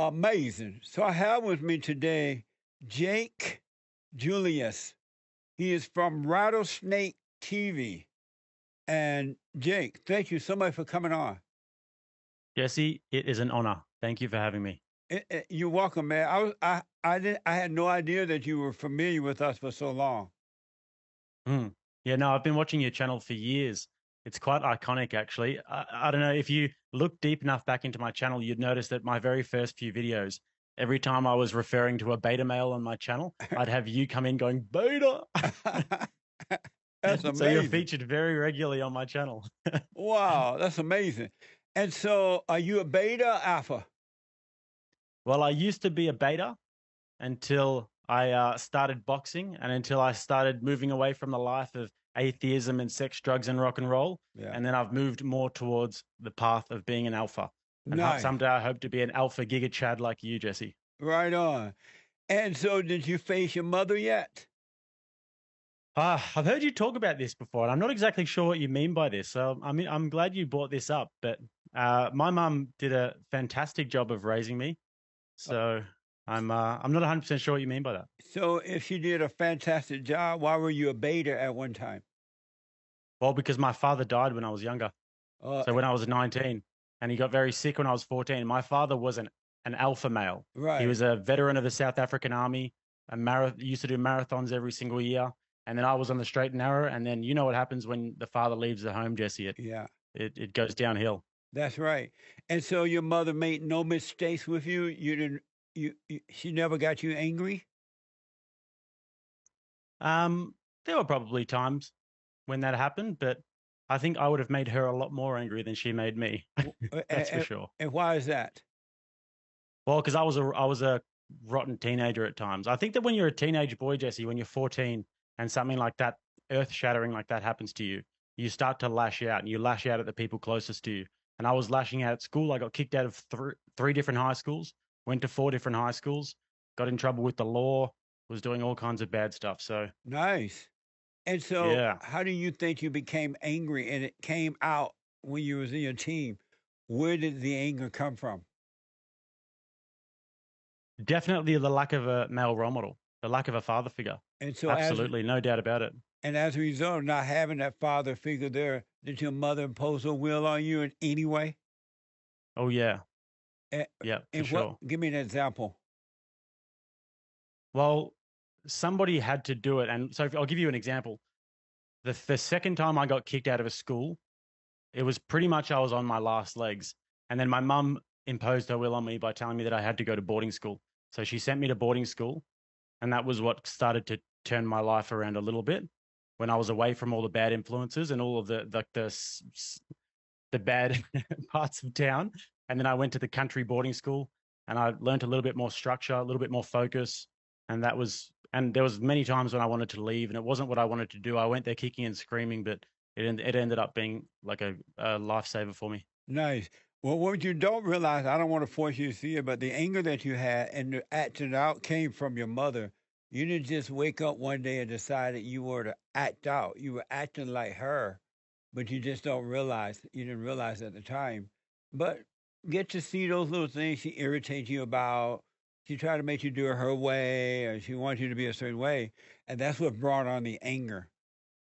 Amazing. So I have with me today Jake Julius. He is from Rattlesnake TV. And Jake, thank you so much for coming on. Jesse, it is an honor. Thank you for having me. You're welcome, man. I had no idea that you were familiar with us for so long. Mm. Yeah, no, I've been watching your channel for years. It's quite iconic, actually. I don't know if you look deep enough back into my channel, you'd notice that my very first few videos, every time I was referring to a beta male on my channel, I'd have you come in going beta. That's So you're amazing. featured very regularly on my channel. Wow, that's amazing. And so, are you a beta alpha? Well, I used to be a beta until I started boxing and until I started moving away from the life of atheism and sex, drugs, and rock and roll. Yeah. And then I've moved more towards the path of being an alpha. And Nice. someday I hope to be an alpha giga chad like you, Jesse. Right on. And so, did you face your mother yet? I've heard you talk about this before, and I'm not exactly sure what you mean by this. So I'm glad you brought this up. But my mum did a fantastic job of raising me. Uh, So I'm not 100% sure what you mean by that. So, if she did a fantastic job, why were you a beta at one time? Well, because my father died when I was younger. Uh, So when I was 19, and he got very sick when I was 14. My father was an alpha male. He right. was a veteran of the South African Army, used to do marathons every single year. And then I was on the straight and narrow. And then you know what happens when the father leaves the home, Jesse. Yeah, It goes downhill. that's right. And so, your mother made no mistakes with you. You didn't. She never got you angry. Um, there were probably times when that happened, but I think I would have made her a lot more angry than she made me. That's for And, sure. and why is that? Well, because I was a rotten teenager at times. I think that when you're a teenage boy, Jesse, when you're 14 and something like that, earth shattering like that happens to you, you start to lash out and you lash out at the people closest to you. And I was lashing out at school. I got kicked out of three different high schools, went to four different high schools, got in trouble with the law, was doing all kinds of bad stuff. So Nice. And so, yeah, how do you think you became angry and it came out when you was in your team? Where did the anger come from? definitely the lack of a male role model, the lack of a father figure. And so, Absolutely, no doubt about it. as a result of not having that father figure there, did your mother impose her will on you in any way? Oh yeah, And, yeah, for and what? sure. Give me an example. Well, somebody had to do it. And so I'll give you an example. The second time I got kicked out of a school, it was pretty much I was on my last legs. And then my mum imposed her will on me by telling me that I had to go to boarding school. So she sent me to boarding school. And that was what started to turn my life around a little bit when I was away from all the bad influences and all of the bad parts of town. And then I went to the country boarding school and I learned a little bit more structure, a little bit more focus. And there was many times when I wanted to leave and it wasn't what I wanted to do. I went there kicking and screaming, but it ended up being like a lifesaver for me. Nice. Well, what you don't realize, I don't want to force you to see it, but the anger that you had and the acting out came from your mother. You didn't just wake up one day and decide that you were to act out. You were acting like her, but you just don't realize. You didn't realize at the time. But get to see those little things she irritates you about. She tried to make you do it her way, or she wants you to be a certain way, and that's what brought on the anger.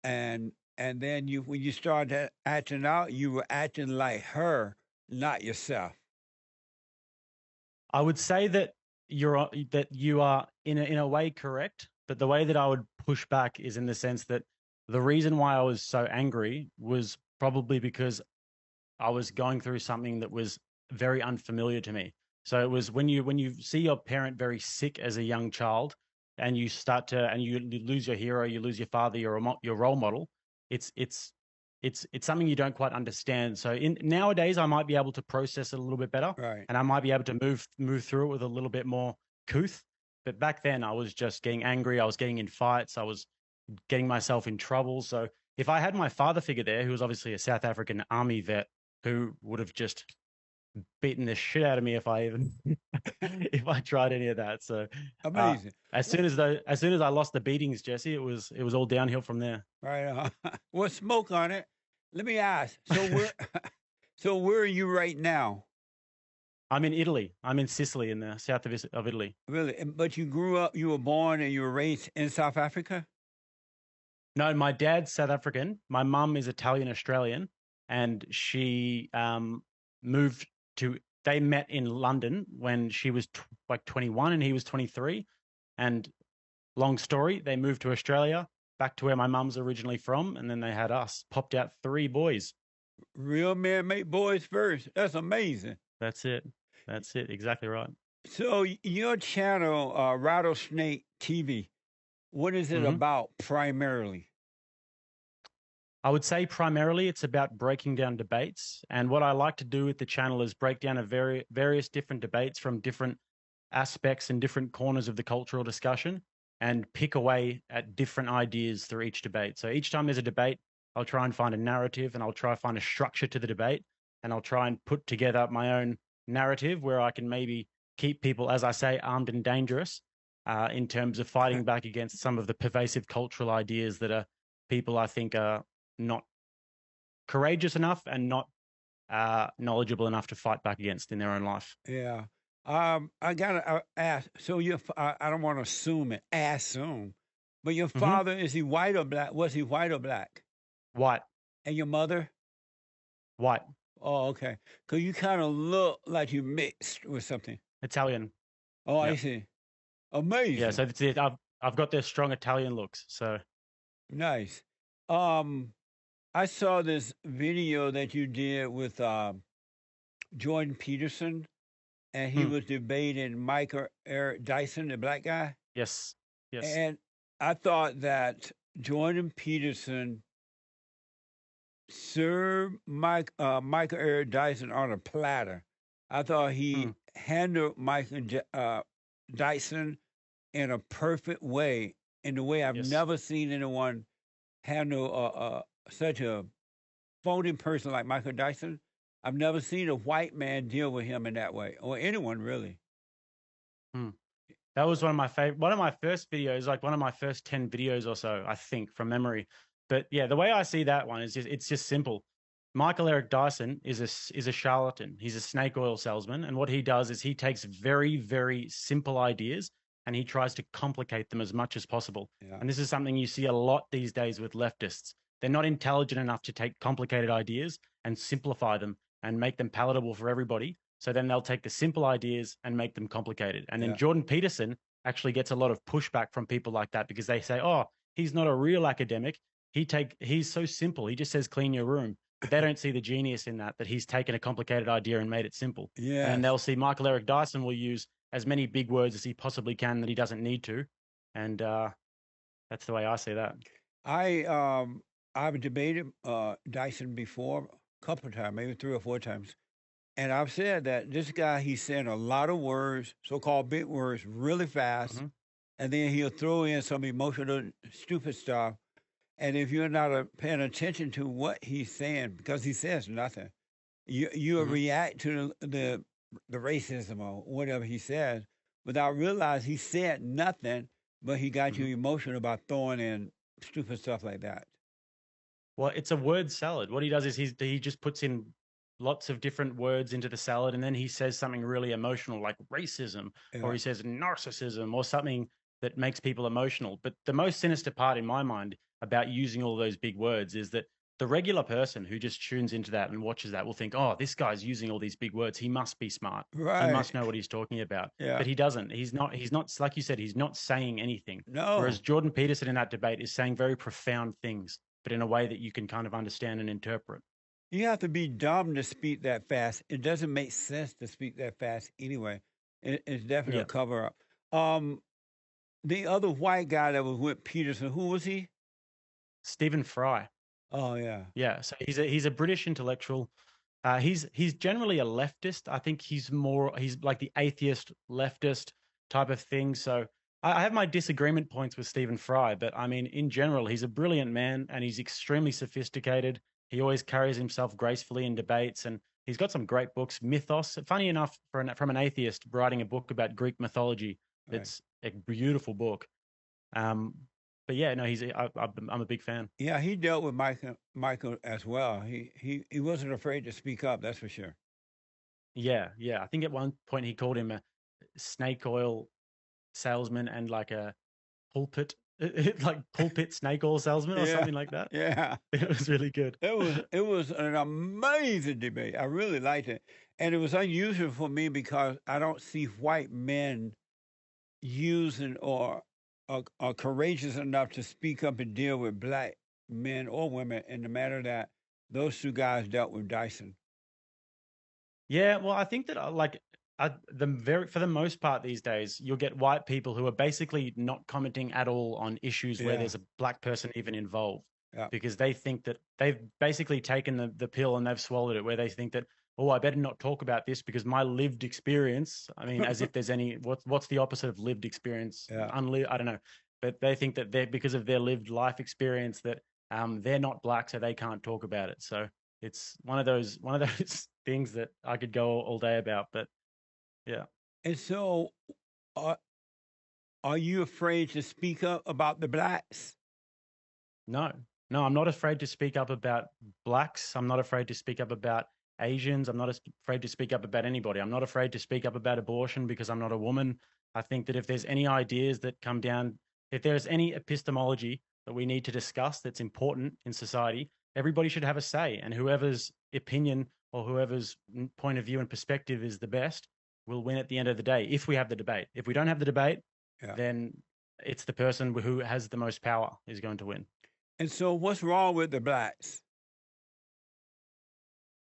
And then you when you started acting out, you were acting like her, not yourself. I would say that you are in a way correct, but the way that I would push back is in the sense that the reason why I was so angry was probably because I was going through something that was very unfamiliar to me. So it was when you see your parent very sick as a young child, and you lose your hero, you lose your father, your role model. It's it's it's something you don't quite understand. So in nowadays, I might be able to process it a little bit better, Right. and I might be able to move through it with a little bit more couth. But back then, I was just getting angry. I was getting in fights. I was getting myself in trouble. So if I had my father figure there, who was obviously a South African army vet, who would have just beaten the shit out of me if I even if I tried any of that. So Amazing. as soon as I lost the beatings, Jesse, it was all downhill from there. Right on. Well, smoke on it. Let me ask. So where so where are you right now? I'm in Italy. I'm in Sicily, in the south of Italy. Really? But you grew up, you were born and you were raised in South Africa? No, my dad's South African. My mum is Italian Australian, and she moved to. They met in London when she was like 21 and he was 23. And long story, they moved to Australia, back to where my mum's originally from, and then they had us. Popped out 3 boys. Real men make boys first. That's amazing. That's it. That's it. Exactly right. So your channel, Rattlesnake TV, what is it hmm about primarily? I would say primarily it's about breaking down debates. And what I like to do with the channel is break down various different debates from different aspects and different corners of the cultural discussion and pick away at different ideas through each debate. So each time there's a debate, I'll try and find a narrative and I'll try and find a structure to the debate. And I'll try and put together my own narrative where I can maybe keep people, as I say, armed and dangerous in terms of fighting back against some of the pervasive cultural ideas that are people I think are not courageous enough and not knowledgeable enough to fight back against in their own life. Yeah. I gotta ask. So I don't want to assume it. Assume, but your hmm father, is he white or black? Was he white or black? White, And your mother? white, Oh, okay. Because you kind of look like you mixed with something. Italian. Oh, I Yeah, see. yeah. Amazing. So that's it. I've got their strong Italian looks. So Nice. Um, I saw this video that you did with Jordan Peterson, and he hmm, was debating Michael Eric Dyson, the black guy. yes, yes. And I thought that Jordan Peterson served Michael Eric Dyson on a platter. I thought he Hmm, handled Dyson in a perfect way, in the way I've yes. never seen anyone handle such a phony person like Michael Dyson. I've never seen a white man deal with him in that way, or anyone really. Hmm. That was one of my first videos, like one of my first 10 videos or so, I think, from memory. But yeah, the way I see that one is it's just simple. Michael Eric Dyson is a charlatan. He's a snake oil salesman, and what he does is he takes very, very simple ideas and he tries to complicate them as much as possible. Yeah, And this is something you see a lot these days with leftists. They're not intelligent enough to take complicated ideas and simplify them and make them palatable for everybody. So then they'll take the simple ideas and make them complicated. And then yeah, Jordan Peterson actually gets a lot of pushback from people like that because they say, "Oh, he's not a real academic. He's so simple. He just says clean your room." But they don't see the genius in that he's taken a complicated idea and made it simple. And then yes. they'll see Michael Eric Dyson will use as many big words as he possibly can that he doesn't need to. And that's the way I see that. I I've debated Dyson before a couple of times, maybe 3 or 4 times, and I've said that this guy he's saying a lot of words, so-called big words, really fast, hmm and then he'll throw in some emotional, stupid stuff. And if you're not paying attention to what he's saying, because he says nothing, you will hmm react to the racism or whatever he says without realizing he said nothing, but he got you hmm emotional about throwing in stupid stuff like that. Well, it's a word salad. What he does is he just puts in lots of different words into the salad, and then he says something really emotional like racism, or Yeah, he says narcissism, or something that makes people emotional. But the most sinister part in my mind about using all those big words is that the regular person who just tunes into that and watches that will think, "Oh, this guy's using all these big words. He must be smart. He right. must know what he's talking about." Yeah. But he doesn't. He's not. He's not. Like you said, he's not saying anything. Whereas No, Jordan Peterson in that debate is saying very profound things, but in a way that you can kind of understand and interpret. you have to be dumb to speak that fast. It doesn't make sense to speak that fast anyway. It's definitely a Yeah. cover up. Um, the other white guy that was with Peterson, who was he? Stephen Fry. Oh yeah, Yeah. So he's a British intellectual. He's generally a leftist. I think he's like the atheist leftist type of thing. So I have my disagreement points with Stephen Fry, but I mean, in general, he's a brilliant man and he's extremely sophisticated. He always carries himself gracefully in debates, and he's got some great books. Mythos, funny enough, from an atheist writing a book about Greek mythology, right. it's a beautiful book. Um, but yeah, no, I'm a big fan. Yeah, he dealt with Michael as well. He wasn't afraid to speak up. That's for sure. Yeah, yeah. I think at one point he called him a snake oil salesman and like a pulpit, like pulpit snake oil salesman or Yeah, something like that. yeah. It was really good. It was an amazing debate. I really liked it, and it was unusual for me because I don't see white men using or are courageous enough to speak up and deal with black men or women in the matter that those two guys dealt with Dyson. Yeah, well, I think that for the most part these days, you'll get white people who are basically not commenting at all on issues where Yeah, there's a black person even involved, yeah. because they think that they've basically taken the pill and they've swallowed it, where they think that, oh, I better not talk about this because my lived experience. I mean, as if there's any what's the opposite of lived experience? Yeah. I don't know, but they think that they're because of their lived life experience that they're not black, so they can't talk about it. So it's one of those things that I could go all day about. But yeah, And so, are are you afraid to speak up about the blacks? no, no, I'm not afraid to speak up about blacks. I'm not afraid to speak up about Asians. I'm not afraid to speak up about anybody. I'm not afraid to speak up about abortion because I'm not a woman. I think that if there's any ideas that come down, if there's any epistemology that we need to discuss that's important in society, everybody should have a say. And whoever's opinion or whoever's point of view and perspective is the best will win at the end of the day if we have the debate. If we don't have the debate, Yeah. then it's the person who has the most power is going to win. And so, what's wrong with the blacks?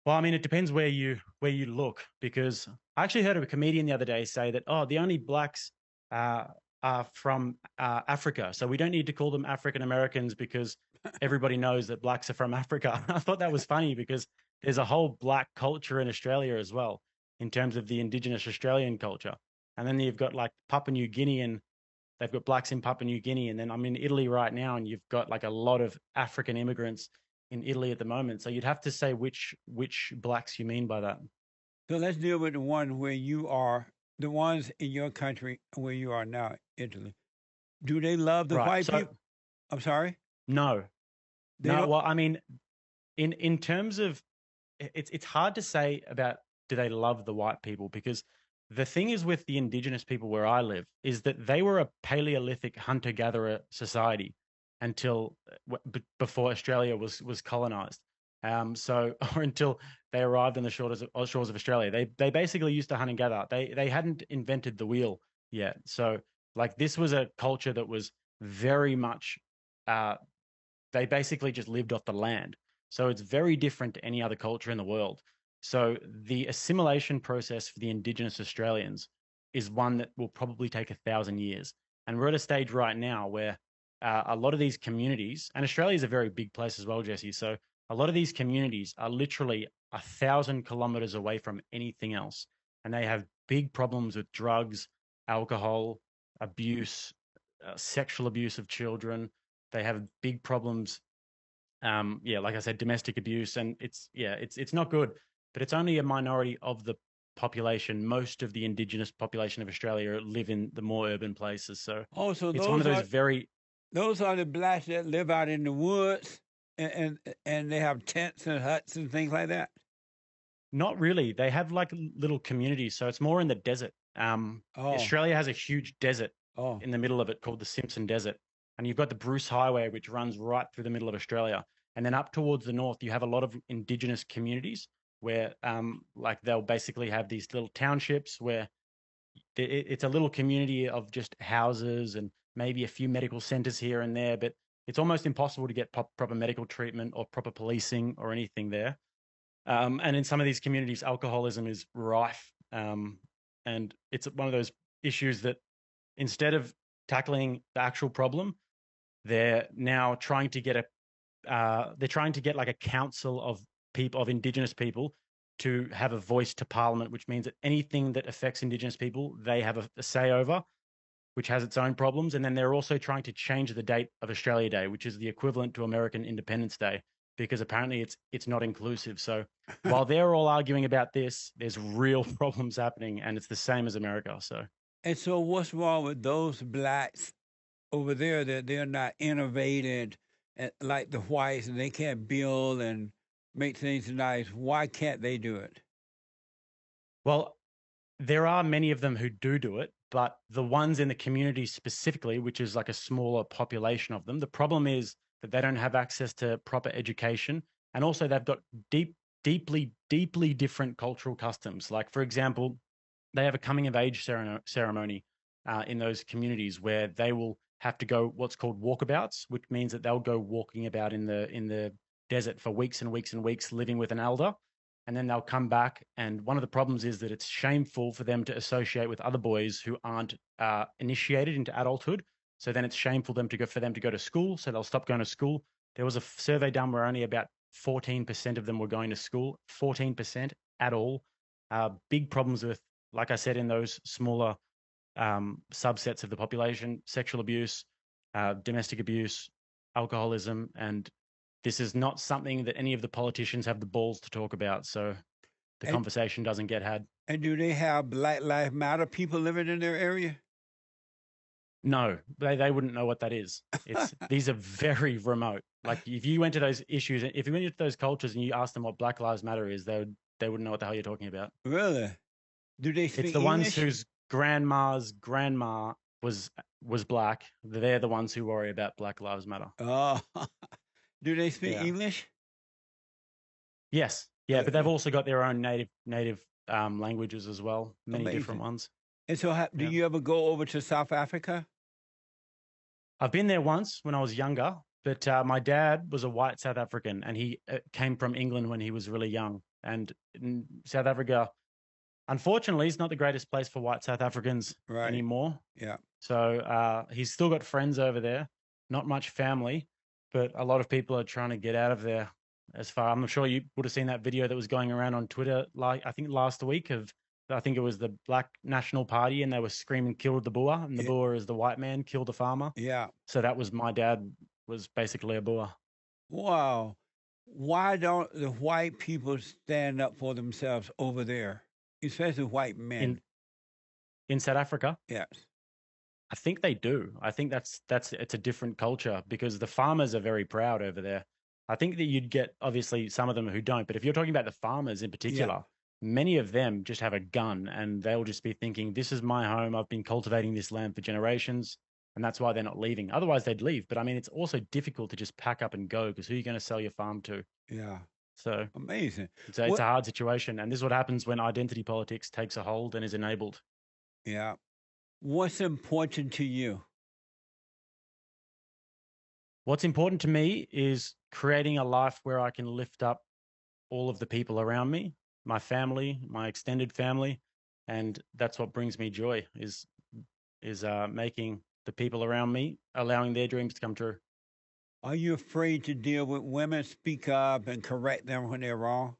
Well, I mean, it depends where you look, because I actually heard a comedian the other day say that, oh, the only blacks uh, are from Africa, so we don't need to call them African Americans because everybody knows that blacks are from Africa. I thought that was funny because there's a whole black culture in Australia as well, in terms of the Indigenous Australian culture, and then you've got like Papua New Guinea, and they've got blacks in Papua New Guinea, and then I'm in Italy right now, and you've got like a lot of African immigrants in Italy at the moment. So you'd have to say which blacks you mean by that. So let's deal with the one where you are, the ones in your country where you are now, Italy. Do they love the Right. white So people? I'm sorry. no, They no. don't. Well, I mean, in terms of it's hard to say about do they love the white people, because the thing is with the indigenous people where I live is that they were a Paleolithic hunter-gatherer society until before Australia was colonized. So or until they arrived on the shores of Australia, they basically used to hunt and gather. They hadn't invented the wheel yet. So like this was a culture that was very much uh, they basically just lived off the land. So it's very different to any other culture in the world. So the assimilation process for the Indigenous Australians is one that will probably take 1,000 years. And we're at a stage right now where a lot of these communities, and Australia is a very big place as well, Jesse. So a lot of these communities are literally 1,000 kilometers away from anything else. And they have big problems with drugs, alcohol, abuse, sexual abuse of children. They have big problems. Yeah, like I said, domestic abuse, and it's not good. But it's only a minority of the population. Most of the indigenous population of Australia live in the more urban places. So Oh, so it's one of those very those are the blacks that live out in the woods and they have tents and huts and things like that. not really. They have like little communities, so it's more in the desert. Oh, Australia has a huge desert oh, in the middle of it called the Simpson Desert, and you've got the Bruce Highway, which runs right through the middle of Australia. And then up towards the north, you have a lot of indigenous communities where, like, they'll basically have these little townships where it's a little community of just houses and maybe a few medical centers here and there, but it's almost impossible to get proper medical treatment or proper policing or anything there. And in some of these communities, alcoholism is rife. And it's one of those issues that instead of tackling the actual problem, they're now trying to get like a council of people, of Indigenous people, to have a voice to Parliament, which means that anything that affects Indigenous people, they have a say over, which has its own problems. And then they're also trying to change the date of Australia Day, which is the equivalent to American Independence Day, because apparently it's not inclusive. So while they're all arguing about this, there's real problems happening, and it's the same as America. So and so what's wrong with those blacks over there that they're not innovated like the whites and they can't build and make things nice? Why can't they do it? Well, there are many of them who do it, but the ones in the community specifically, which is like a smaller population of them, the problem is that they don't have access to proper education. And also they've got deeply different cultural customs. Like, for example, they have a coming of age ceremony in those communities where they will have to go what's called walkabouts, which means that they'll go walking about in the desert for weeks and weeks and weeks, living with an elder, and then they'll come back. And one of the problems is that it's shameful for them to associate with other boys who aren't initiated into adulthood. So then it's shameful for them to go to school. So they'll stop going to school. There was a survey done where only about 14% of them were going to school. 14% at all. Big problems with, like I said, in those smaller subsets of the population: sexual abuse, domestic abuse, alcoholism, and this is not something that any of the politicians have the balls to talk about. So the And, conversation doesn't get had. and do they have Black Lives Matter people living in their area? No, they wouldn't know what that is. These are very remote. Like, if you went to those issues, if you went into those cultures and you asked them what Black Lives Matter is, they wouldn't know what the hell you're talking about. Really? Do they It's speak the ones English? whose grandma's grandma was black. They're the ones who worry about Black Lives Matter. Oh, do they speak Yeah. English? Yes. Yeah, but they've also got their own native languages as well, many different Amazing. ones. And so, do Yeah. you ever go over to South Africa? I've been there once when I was younger, but my dad was a white South African, and he came from England when he was really young. And in South Africa, unfortunately, is not the greatest place for white South Africans Right. anymore. Yeah. So he's still got friends over there, not much family, but a lot of people are trying to get out of there. I'm sure you would have seen that video that was going around on Twitter, like I think last week, I think it was the Black National Party, and they were screaming "Kill the Boer," and the Boer is the white man, kill the farmer. Yeah. So that was, my dad was basically a Boer. Wow. Why don't the white people stand up for themselves over there, especially white men? In South Africa, Yes. I think they do. I think it's a different culture because the farmers are very proud over there. I think that you'd get obviously some of them who don't, but if you're talking about the farmers in particular, many of them just have a gun and they'll just be thinking, this is my home. I've been cultivating this land for generations, and that's why they're not leaving. Otherwise they'd leave. But I mean, it's also difficult to just pack up and go because who are you going to sell your farm to? Yeah. So Amazing. it's a hard situation. And this is what happens when identity politics takes a hold and is enabled. Yeah. What's important to you? What's important to me is creating a life where I can lift up all of the people around me, my family, my extended family, and that's what brings me joy, is making the people around me, allowing their dreams to come true. Are you afraid to deal with women, speak up, and correct them when they're wrong?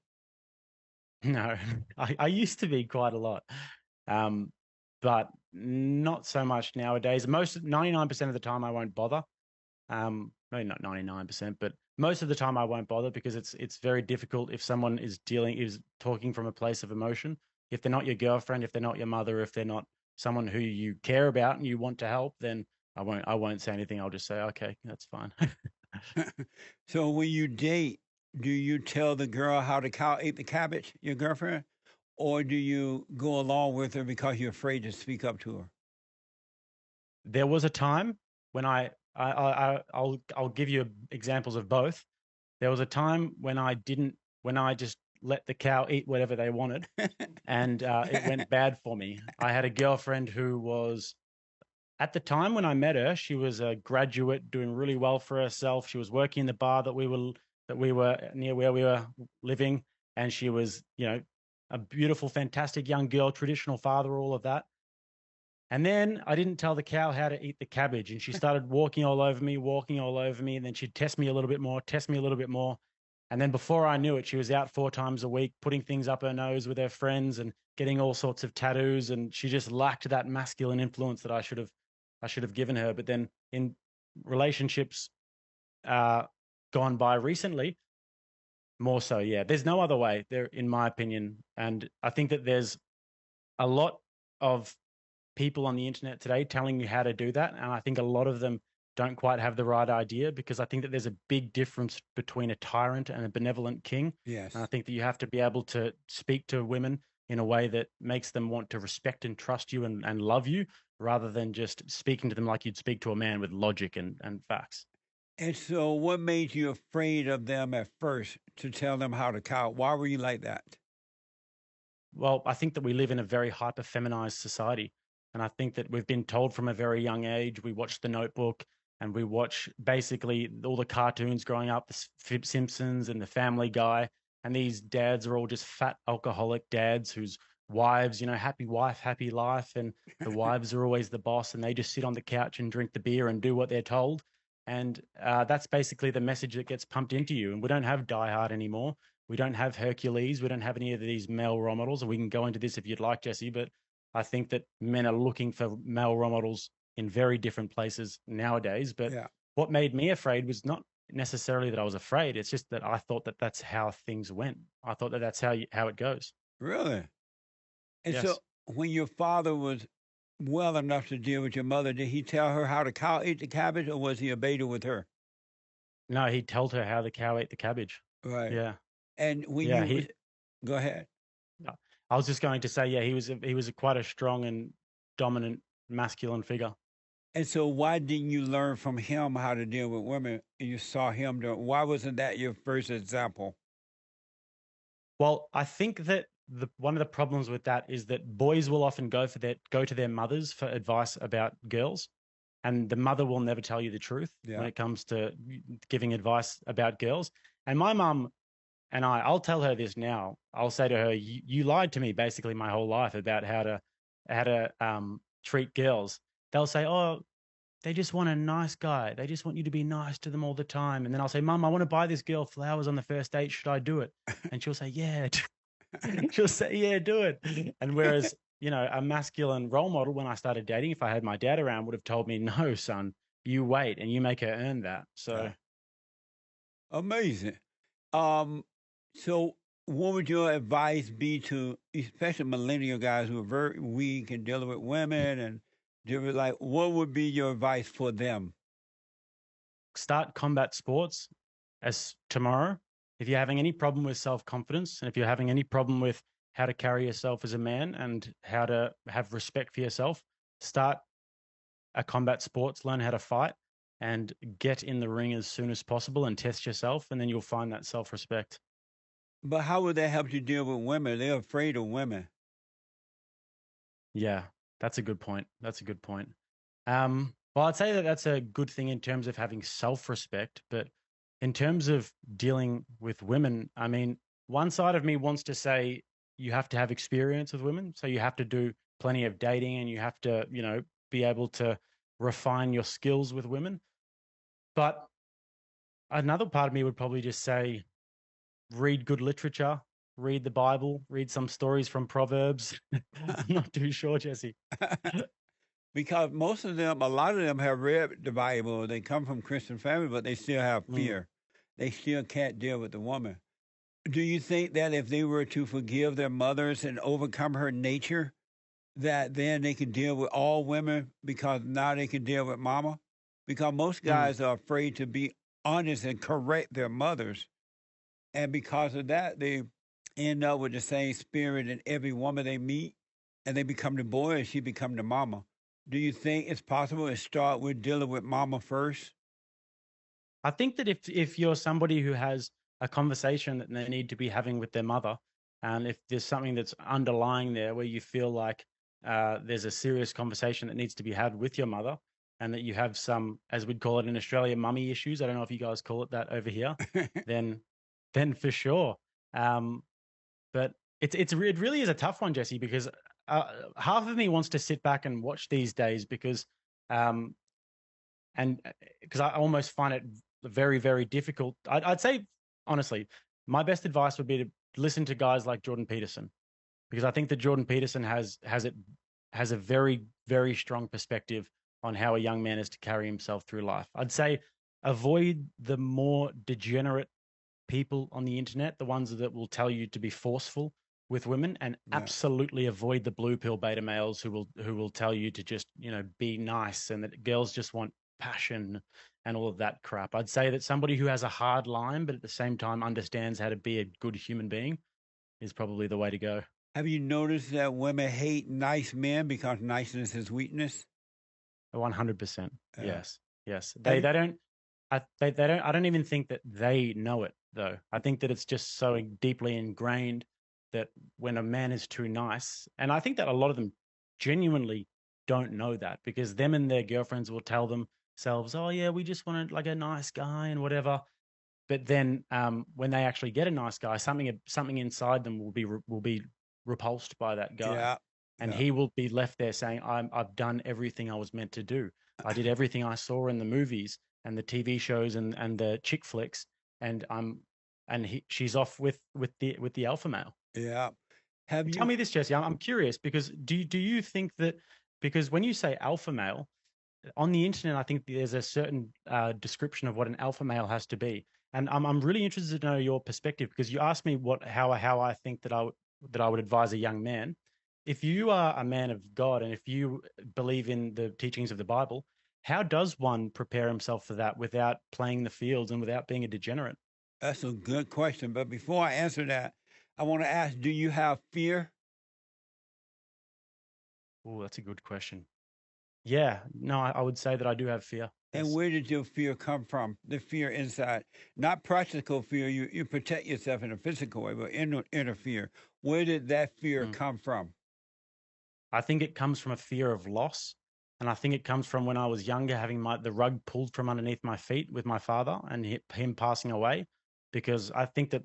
No, I used to be quite a lot, but not so much nowadays. 99% of the time I won't bother. Maybe not 99%, but most of the time I won't bother because it's very difficult if someone is talking from a place of emotion. If they're not your girlfriend, if they're not your mother, if they're not someone who you care about and you want to help, then I won't say anything. I'll just say, okay, that's fine. So when you date, do you tell the girl how the cow ate the cabbage, your girlfriend, or do you go along with her because you're afraid to speak up to her? There was a time when I'll give you examples of both. There was a time when I just let the cow eat whatever they wanted, and it went bad for me. I had a girlfriend who was, at the time when I met her, she was a graduate doing really well for herself. She was working in the bar that we were near where we were living, and she was, a beautiful, fantastic young girl, traditional father, all of that. And then I didn't tell the cow how to eat the cabbage, and she started walking all over me, and then she'd test me a little bit more. And then before I knew it, she was out 4 times a week, putting things up her nose with her friends and getting all sorts of tattoos. And she just lacked that masculine influence that I should have given her. But then in relationships gone by recently, more so, yeah. There's no other way there, in my opinion. And I think that there's a lot of people on the internet today telling you how to do that. And I think a lot of them don't quite have the right idea, because I think that there's a big difference between a tyrant and a benevolent king. Yes. And I think that you have to be able to speak to women in a way that makes them want to respect and trust you and love you, rather than just speaking to them like you'd speak to a man with logic and facts. And so, what made you afraid of them at first to tell them how to cow? Why were you like that? Well, I think that we live in a very hyper feminized society. And I think that we've been told from a very young age. We watch The Notebook and we watch basically all the cartoons growing up, the Simpsons and the Family Guy. And these dads are all just fat alcoholic dads whose wives, happy wife, happy life. And the wives are always the boss and they just sit on the couch and drink the beer and do what they're told. And that's basically the message that gets pumped into you. And we don't have Die Hard anymore. We don't have Hercules. We don't have any of these male role models. And we can go into this if you'd like, Jesse, but I think that men are looking for male role models in very different places nowadays. But Yeah, what made me afraid was not necessarily that I was afraid. It's just that I thought that that's how things went. I thought that that's how it goes. really. And so, Yes. when your father was well enough to deal with your mother, did he tell her how the cow ate the cabbage, or was he a beta with her? No, he told her how the cow ate the cabbage. Right. Yeah. And when Yeah. you go ahead. Yeah. I was just going to say, yeah, he was quite a strong and dominant masculine figure. And so, why didn't you learn from him how to deal with women? And you saw him do. Why wasn't that your first example? Well, I think that one of the problems with that is that boys will often go to their mothers for advice about girls, and the mother will never tell you the truth when Yeah. it comes to giving advice about girls. And my mum and I'll tell her this now. I'll say to her, "You lied to me basically my whole life about how to treat girls." They'll say, "Oh, they just want a nice guy. They just want you to be nice to them all the time." And then I'll say, "Mum, I want to buy this girl flowers on the first date. Should I do it?" And she'll say, "Yeah." She'll say, "Yeah, do it." And whereas, a masculine role model when I started dating, if I had my dad around, would have told me, "No, son, you wait and you make her earn that." So Yeah. Amazing. Um, so what would your advice be to especially millennial guys who are very weak and dealing with women and dealing like what would be your advice for them? start combat sports as tomorrow. If you're having any problem with self-confidence and if you're having any problem with how to carry yourself as a man and how to have respect for yourself, start a combat sports, learn how to fight and get in the ring as soon as possible and test yourself. And then you'll find that self-respect. But how would that help you deal with women? They're afraid of women. Yeah, that's a good point. That's a good point. Well, I'd say that that's a good thing in terms of having self-respect, but in terms of dealing with women, I mean, one side of me wants to say you have to have experience with women, so you have to do plenty of dating and you have to, be able to refine your skills with women. But another part of me would probably just say read good literature, read the Bible, read some stories from Proverbs. I'm not too sure, Jesse. Because most of them, a lot of them have read the Bible. They come from Christian family, but they still have Mm. fear. They still can't deal with the woman. Do you think that if they were to forgive their mothers and overcome her nature, that then they can deal with all women because now they can deal with mama? Because most Mm. guys are afraid to be honest and correct their mothers. And because of that, they end up with the same spirit in every woman they meet, and they become the boy and she become the mama. Do you think it's possible to start with dealing with mama first? I think that if you're somebody who has a conversation that they need to be having with their mother, and if there's something that's underlying there where you feel like there's a serious conversation that needs to be had with your mother, and that you have some, as we'd call it in Australia, mummy issues. I don't know if you guys call it that over here. Then, then for sure. Um, but it really is a tough one, Jesse, because half of me wants to sit back and watch these days because um, and because I almost find it very, very difficult. I'd say, honestly, my best advice would be to listen to guys like Jordan Peterson, because I think that Jordan Peterson has a very, very strong perspective on how a young man is to carry himself through life. I'd say avoid the more degenerate people on the internet, the ones that will tell you to be forceful with women, and Yeah. absolutely avoid the blue pill beta males who will tell you to just, be nice and that girls just want passion and all of that crap. I'd say that somebody who has a hard line but at the same time understands how to be a good human being is probably the way to go. Have you noticed that women hate nice men because niceness is weakness? 100%. Uh, Yes. Yes. have They you, they don't they don't I don't even think that they know it though. I think that it's just so deeply ingrained that when a man is too nice, and I think that a lot of them genuinely don't know that because them and their girlfriends will tell themselves, "Oh yeah, we just wanted like a nice guy and whatever." But then when they actually get a nice guy, something inside them will be repulsed by that guy, yeah, and yeah. he will be left there saying, I've done everything I was meant to do. I did everything I saw in the movies and the TV shows and the chick flicks, and she's off with the alpha male." Yeah. Have Tell you me this, Jesse. I'm curious because do you think that because when you say alpha male on the internet, I think there's a certain description of what an alpha male has to be, and I'm really interested to know your perspective because you asked me how I think that that I would advise a young man. If you are a man of God and if you believe in the teachings of the Bible, how does one prepare himself for that without playing the fields and without being a degenerate? That's a good question. But before I answer that, I want to ask, do you have fear? Oh, that's a good question. Yeah, no, I would say that I do have fear. And Yes. where did your fear come from? The fear inside, not practical fear. You protect yourself in a physical way, but inner fear. Where did that fear Mm. come from? I think it comes from a fear of loss. And I think it comes from when I was younger, having the rug pulled from underneath my feet with my father and him passing away. Because I think that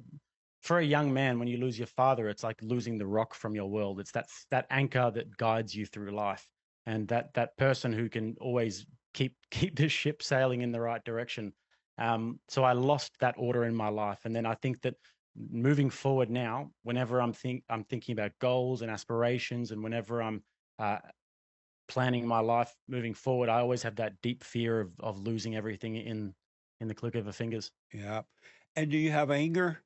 for a young man, when you lose your father, it's like losing the rock from your world. It's that anchor that guides you through life, and that person who can always keep the ship sailing in the right direction. So I lost that order in my life, and then I think that moving forward now, whenever I'm thinking about goals and aspirations, and whenever I'm uh, planning my life moving forward, I always have that deep fear of losing everything in the click of a fingers. Yeah. And do you have anger?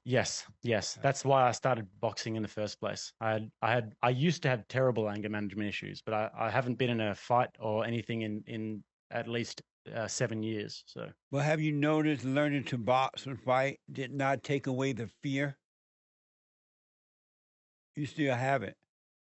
Yes, yes. That's why I started boxing in the first place. I used to have terrible anger management issues, but I haven't been in a fight or anything in at least 7 years. So Well, have you noticed learning to box and fight did not take away the fear? You still have it.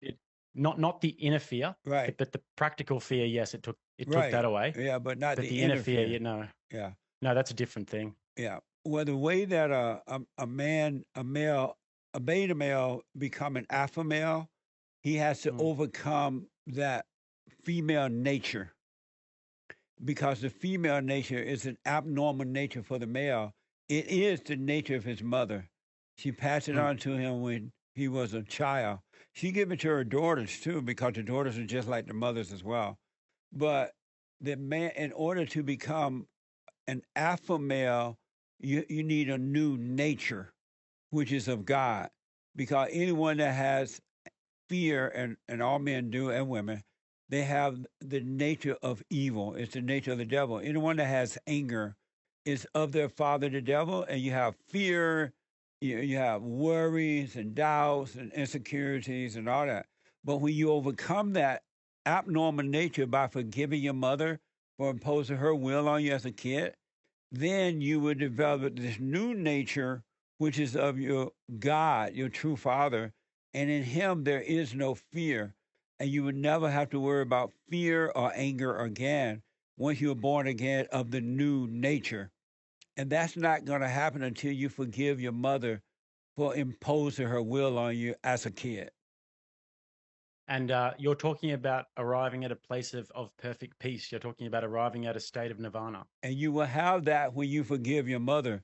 it not the inner fear, Right. but the practical fear. Yes, it took that Right. away. Yeah, but not But the the inner inner fear, fear. no, Yeah. no, that's a different thing. Yeah. Well, the way that a man, a male, a beta male become an alpha male, he has to Mm, overcome that female nature because the female nature is an abnormal nature for the male. It is the nature of his mother. She passed it mm, on to him when he was a child. She gave it to her daughters too, because the daughters are just like the mothers as well. But the man, in order to become an alpha male, you need a new nature, which is of God. Because anyone that has fear, and all men do and women, they have the nature of evil. It's the nature of the devil. Anyone that has anger is of their father, the devil, and you have fear, you have worries and doubts and insecurities and all that. But when you overcome that abnormal nature by forgiving your mother for imposing her will on you as a kid, then you would develop this new nature, which is of your God, your true Father. And in Him, there is no fear. And you would never have to worry about fear or anger again once you're born again of the new nature. And that's not going to happen until you forgive your mother for imposing her will on you as a kid. And you're talking about arriving at a place of perfect peace. You're talking about arriving at a state of nirvana. And you will have that when you forgive your mother.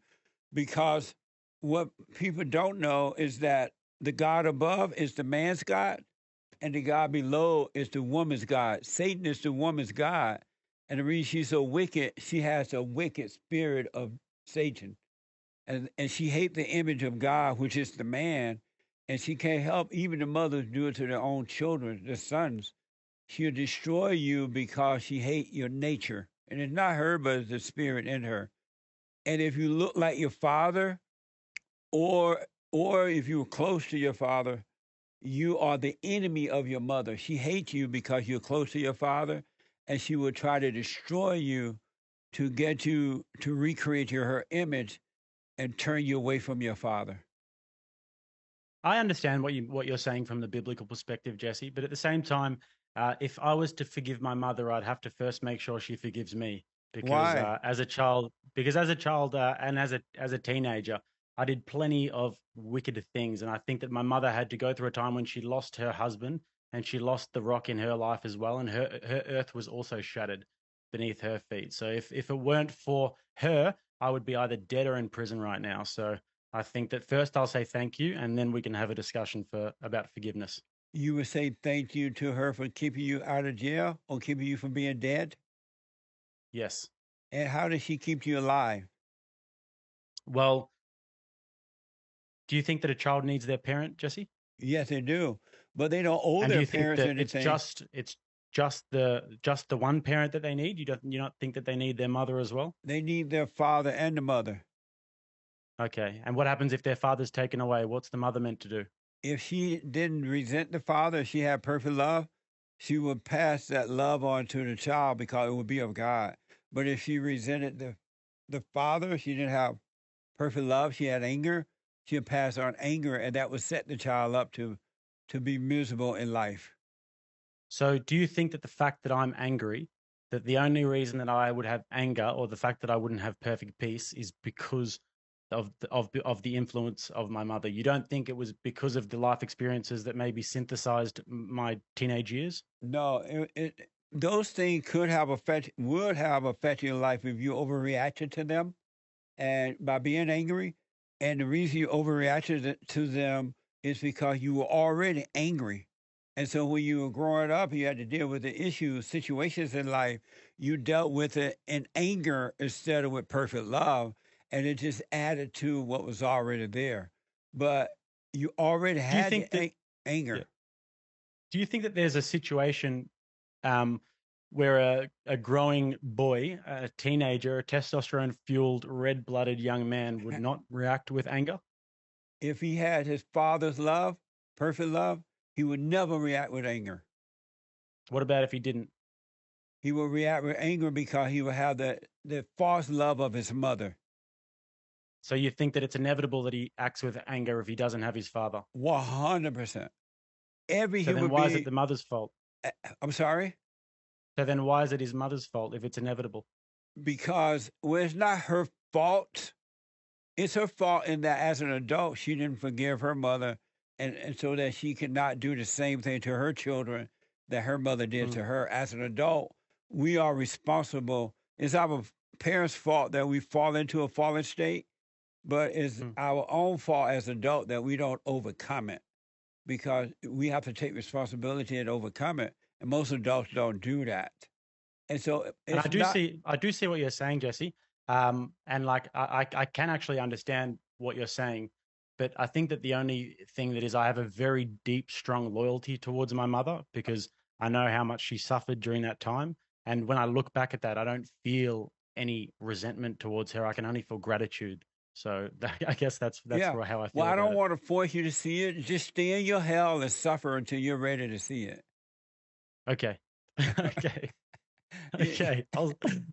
Because what people don't know is that the God above is the man's God, and the God below is the woman's God. Satan is the woman's God. And the reason she's so wicked, she has a wicked spirit of Satan. And she hates the image of God, which is the man. And she can't help even the mothers do it to their own children, their sons. She'll destroy you because she hates your nature. And it's not her, but it's the spirit in her. And if you look like your father, or if you're close to your father, you are the enemy of your mother. She hates you because you're close to your father, and she will try to destroy you to get you to recreate her image and turn you away from your father. I understand what you're saying from the biblical perspective, Jesse. But at the same time, if I was to forgive my mother, I'd have to first make sure she forgives me because Why? as a child and as a teenager, I did plenty of wicked things, and I think that my mother had to go through a time when she lost her husband and she lost the rock in her life as well, and her earth was also shattered beneath her feet. So if it weren't for her, I would be either dead or in prison right now. So I think that first I'll say thank you, and then we can have a discussion about forgiveness. You would say thank you to her for keeping you out of jail or keeping you from being dead? Yes. And how did she keep you alive? Well, do you think that a child needs their parent, Jesse? Yes, they do. But they don't owe And do their you think parents that it's anything. just the one parent that they need? You not think that they need their mother as well? They need their father and the mother. Okay. And what happens if their father's taken away? What's the mother meant to do? If she didn't resent the father, she had perfect love, she would pass that love on to the child because it would be of God. But if she resented the father, she didn't have perfect love, she had anger, she would pass on anger, and that would set the child up to be miserable in life. So do you think that the fact that I'm angry, that the only reason that I would have anger or the fact that I wouldn't have perfect peace is because of the influence of my mother? You don't think it was because of the life experiences that maybe synthesized my teenage years? No, those things would have affected your life if you overreacted to them and by being angry. And the reason you overreacted to them is because you were already angry. And so when you were growing up, you had to deal with the issues, situations in life. You dealt with it in anger instead of with perfect love. And it just added to what was already there. But you already Do you had think the that yeah, anger. do you think that there's a situation um, where a growing boy, a teenager, a testosterone fueled, red blooded young man would not react with anger? If he had his father's love, perfect love, he would never react with anger. What about if he didn't? He would react with anger because he would have the false love of his mother. So you think that it's inevitable that he acts with anger if he doesn't have his father? 100%. Every So then human why is it being, the mother's fault? I'm sorry, So then why is it his mother's fault if it's inevitable? because well, it's not her fault. It's her fault in that as an adult, she didn't forgive her mother, and so that she could not do the same thing to her children that her mother did Mm, to her. As an adult, we are responsible. It's our parents' fault that we fall into a fallen state, but it's mm. our own fault as adult that we don't overcome it because we have to take responsibility and overcome it. And most adults don't do that. And so And it's not, I do see what you're saying, Jesse. And like I can actually understand what you're saying, but I think that the only thing that is I have a very deep, strong loyalty towards my mother because I know how much she suffered during that time. And when I look back at that, I don't feel any resentment towards her. I can only feel gratitude. So I guess that's yeah. how I Well, feel I about don't it. want to force you to see it. Just stay in your hell and suffer until you're ready to see it. Okay. Okay. Okay.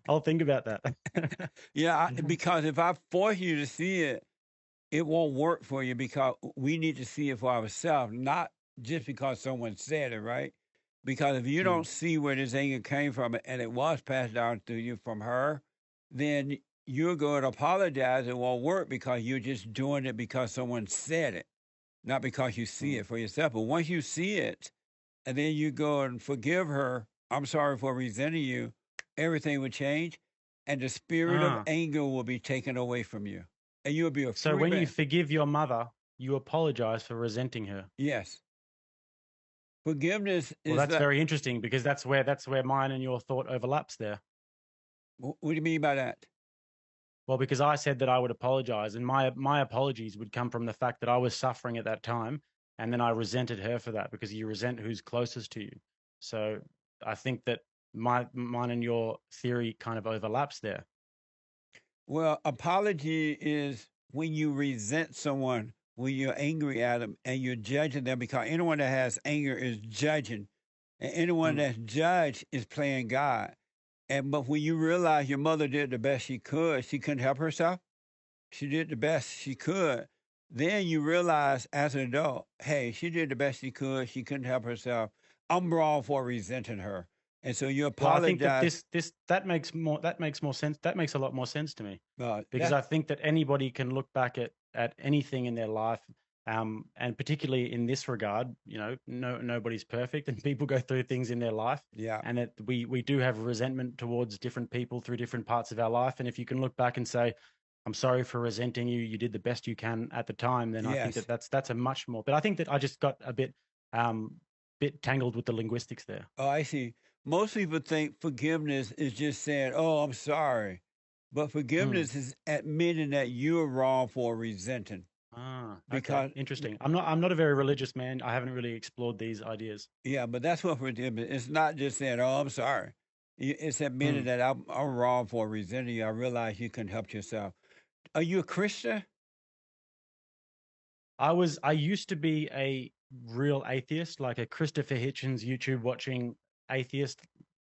I'll think about that. Yeah, because if I force you to see it, it won't work for you because we need to see it for ourselves, not just because someone said it, right? Because if you Mm. don't see where this anger came from and it was passed down to you from her, then you're going to apologize. It won't work because you're just doing it because someone said it, not because you see Mm. it for yourself. But once you see it and then you go and forgive her, I'm sorry for resenting you, everything will change and the spirit of Ah. anger will be taken away from you and you'll be a So free when you man. forgive your mother, you apologize for resenting her. Yes. Forgiveness Well, is that's the very interesting because that's where mine and your thought overlaps there. what do you mean by that? Well, because I said that I would apologize, and my apologies would come from the fact that I was suffering at that time, and then I resented her for that because you resent who's closest to you. So I think that mine and your theory kind of overlaps there. Well, apology is when you resent someone, when you're angry at them and you're judging them because anyone that has anger is judging. And anyone Mm, that's judged is playing God. And but when you realize your mother did the best she could, she couldn't help herself. She did the best she could. Then you realize as an adult, hey, she did the best she could. She couldn't help herself. I'm wrong for resenting her. And so you Well, I think that apologize. that makes more sense. That makes a lot more sense to me, because That's I think that anybody can look back at anything in their life, and particularly in this regard, nobody's perfect, and people go through things in their life, yeah, and that we do have resentment towards different people through different parts of our life, and if you can look back and say, "I'm sorry for resenting you. You did the best you can at the time," then I think that yes. that's a much more. But I think that I just got a bit tangled with the linguistics there. Oh, I see. Most people think forgiveness is just saying, oh, I'm sorry. But Mm. forgiveness is admitting that you're wrong for resenting. Ah, okay. Because, Interesting. I'm not a very religious man. I haven't really explored these ideas. yeah, but that's what forgiveness It's not just saying, oh, I'm sorry. It's admitting Mm. that I'm wrong for resenting you. I realize you can help yourself. Are you a Christian? I used to be a real atheist, like a Christopher Hitchens YouTube watching atheist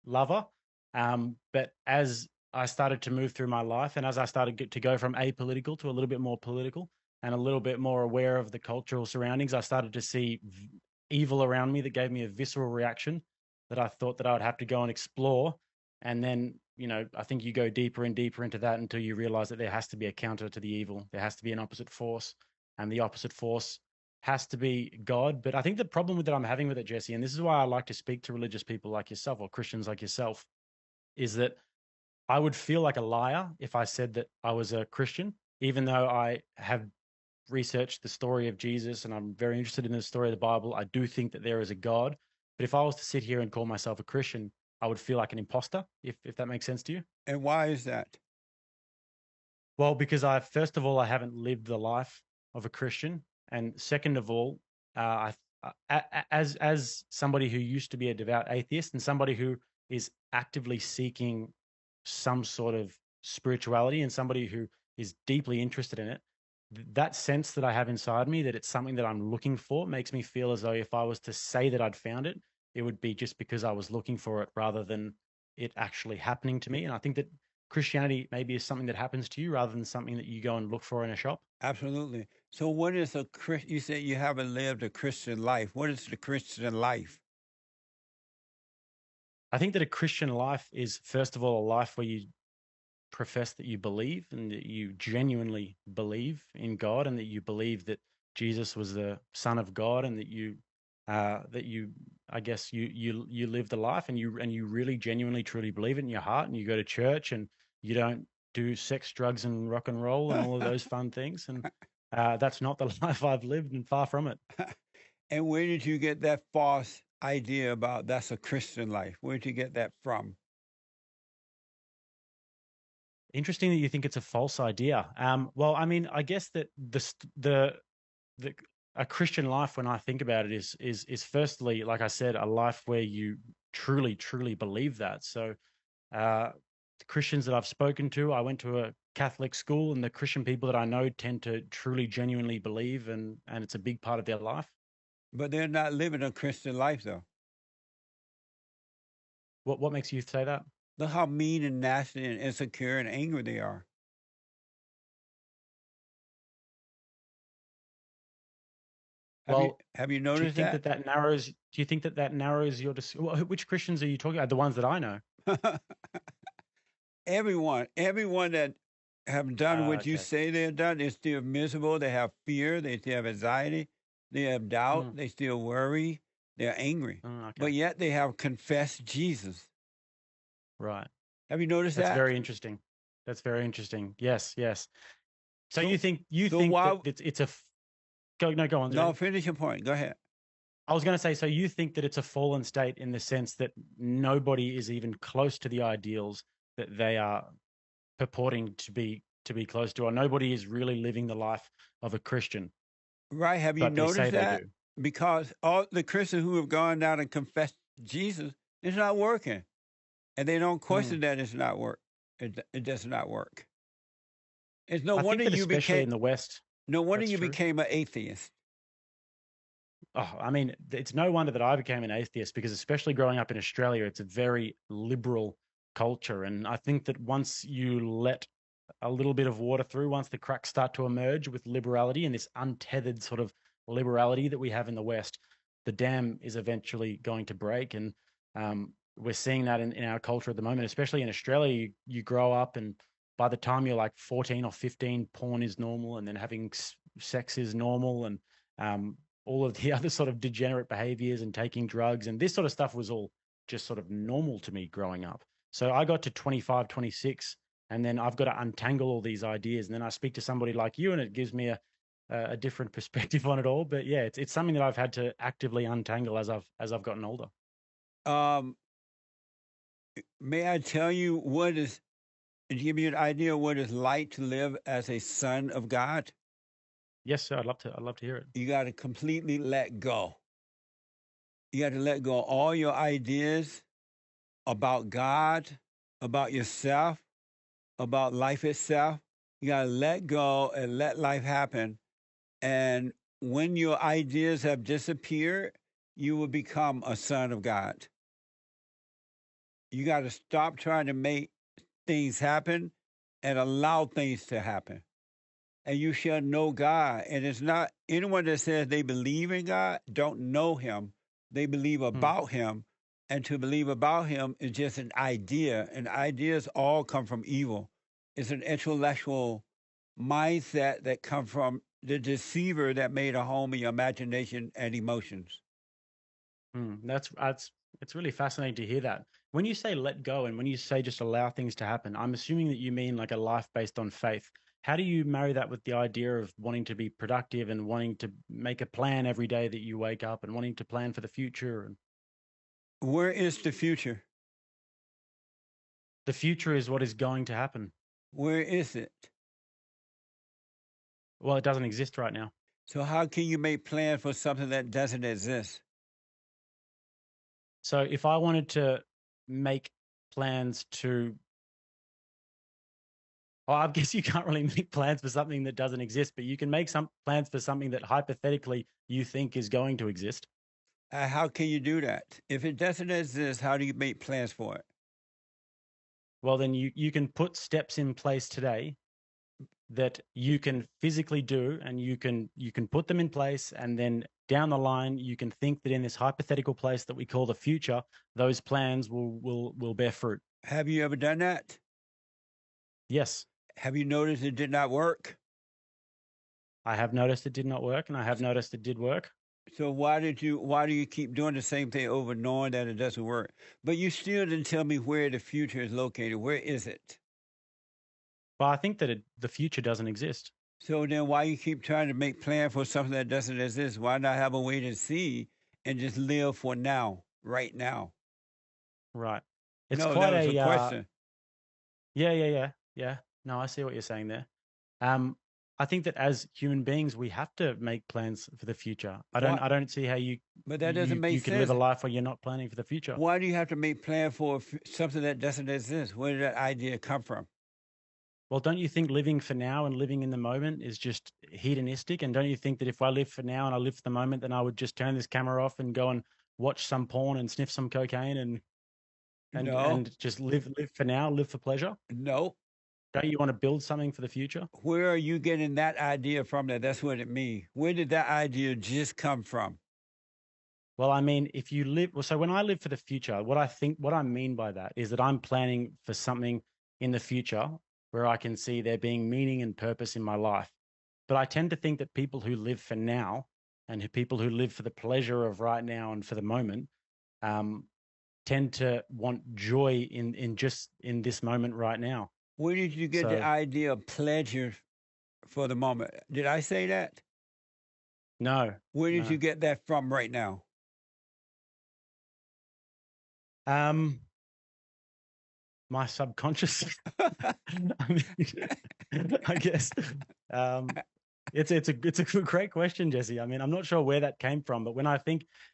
lover. But as I started to move through my life, and as I started to go from apolitical to a little bit more political and a little bit more aware of the cultural surroundings, I started to see evil around me that gave me a visceral reaction that I thought that I would have to go and explore. And then, I think you go deeper and deeper into that until you realize that there has to be a counter to the evil. There has to be an opposite force, and the opposite force has to be God. But I think the problem that I'm having with it, Jesse, and this is why I like to speak to religious people like yourself or Christians like yourself, is that I would feel like a liar if I said that I was a Christian, even though I have researched the story of Jesus and I'm very interested in the story of the Bible. I do think that there is a God. But if I was to sit here and call myself a Christian, I would feel like an imposter, if that makes sense to you. And why is that? Well, because first of all, I haven't lived the life of a Christian, and second of all, as somebody who used to be a devout atheist and somebody who is actively seeking some sort of spirituality and somebody who is deeply interested in it, that sense that I have inside me that it's something that I'm looking for makes me feel as though if I was to say that I'd found it, it would be just because I was looking for it rather than it actually happening to me. And I think that Christianity maybe is something that happens to you rather than something that you go and look for in a shop. Absolutely. So, what is a Christ? You said you haven't lived a Christian life. What is the Christian life? I think that a Christian life is, first of all, a life where you profess that you believe and that you genuinely believe in God and that you believe that Jesus was the Son of God and that you I guess you live the life and you really genuinely truly believe it in your heart and you go to church and you don't do sex, drugs, and rock and roll and all of those fun things. And that's not the life I've lived, and far from it. And where did you get that false idea about that's a Christian life? Where did you get that from? Interesting that you think it's a false idea. Well, I mean, I guess that the a Christian life, when I think about it, is firstly, like I said, a life where you truly believe that. So, the Christians that I've spoken to, I went to a Catholic school, and the Christian people that I know tend to truly, genuinely believe, and it's a big part of their life. But they're not living a Christian life, though. What makes you say that? Look how mean and nasty and insecure and angry they are. Have you Well, have you do you noticed think that? that that narrows? Do you think that that narrows your? Which Christians are you talking about? The ones that I know. everyone that have done what you Okay. say they have done, they're still miserable. They have fear. They still have anxiety. They have doubt. Mm, They still worry. They're angry. But okay. yet they have confessed Jesus. Right. Have you noticed That's that? very interesting. That's very interesting. Yes, yes. So you So, think you so think that why? it's a go no go on, No, Jay. finish your point. Go ahead. I was going to say, so you think that it's a fallen state in the sense that nobody is even close to the ideals that they are purporting to be close to, or nobody is really living the life of a Christian, Right? Have you but they say noticed they that? do. Because all the Christians who have gone down and confessed Jesus, it's not working, and they don't Mm. question that it's not work. It does not work. It's no I wonder think that you especially became in the West, no wonder that's you true. became an atheist. Oh, I mean, it's no wonder that I became an atheist because, especially growing up in Australia, it's a very liberal culture. And I think that once you let a little bit of water through, once the cracks start to emerge with liberality and this untethered sort of liberality that we have in the West, the dam is eventually going to break. And we're seeing that in our culture at the moment, especially in Australia. You grow up, and by the time you're like 14 or 15, porn is normal, and then having sex is normal, and all of the other sort of degenerate behaviors and taking drugs and this sort of stuff was all just sort of normal to me growing up. So I got to 25, 26, and then I've got to untangle all these ideas. And then I speak to somebody like you, and it gives me a different perspective on it all. But yeah, it's something that I've had to actively untangle as I've gotten older. May I tell you what is, to give you an idea of what it's like to live as a son of God? Yes, sir. I'd love to hear it. You got to completely let go. You got to let go of all your ideas about God, about yourself, about life itself. You got to let go and let life happen. And when your ideas have disappeared, you will become a son of God. You got to stop trying to make things happen and allow things to happen. And you shall know God. And it's not anyone that says they believe in God don't know him. They believe about him. And to believe about him is just an idea. And ideas all come from evil. It's an intellectual mindset that comes from the deceiver that made a home in your imagination and emotions. It's really fascinating to hear that. When you say let go and when you say just allow things to happen, I'm assuming that you mean like a life based on faith. How do you marry that with the idea of wanting to be productive and wanting to make a plan every day that you wake up and wanting to plan for the future? And where is the future? The future is what is going to happen. Where is it? Well, it doesn't exist right now. So how can you make plans for something that doesn't exist? So if I wanted to make plans to, well, I guess you can't really make plans for something that doesn't exist, but you can make some plans for something that hypothetically you think is going to exist. How can you do that? If it doesn't exist, how do you make plans for it? Well, then you can put steps in place today that you can physically do, and you can put them in place, and then down the line you can think that in this hypothetical place that we call the future, those plans will bear fruit. Have you ever done that? Yes. Have you noticed it did not work? I have noticed it did not work, and I have noticed it did work. So why do you keep doing the same thing over, knowing that it doesn't work? But you still didn't tell me where the future is located. Where is it? Well, I think that the future doesn't exist. So then why you keep trying to make plans for something that doesn't exist? Why not have a way to see and just live for now, right now? Right. It's No, quite that was a question. Yeah. No, I see what you're saying there. I think that as human beings, we have to make plans for the future. I don't see how you. But that doesn't make sense. You can live a life where you're not planning for the future. Why do you have to make plans for something that doesn't exist? Where did that idea come from? Well, don't you think living for now and living in the moment is just hedonistic? And don't you think that if I live for now and I live for the moment, then I would just turn this camera off and go and watch some porn and sniff some cocaine and just live for now, live for pleasure? No. Don't you want to build something for the future? Where are you getting that idea from? That's what it means. Where did that idea just come from? Well, I mean, if you live, so when I live for the future, what I mean by that is that I'm planning for something in the future where I can see there being meaning and purpose in my life. But I tend to think that people who live for now and people who live for the pleasure of right now and for the moment tend to want joy in this moment right now. Where did you get the idea of pleasure for the moment? Did I say that? No. Where did you get that from right now? My subconscious. I guess. It's a great question, Jesse. I mean, I'm not sure where that came from, but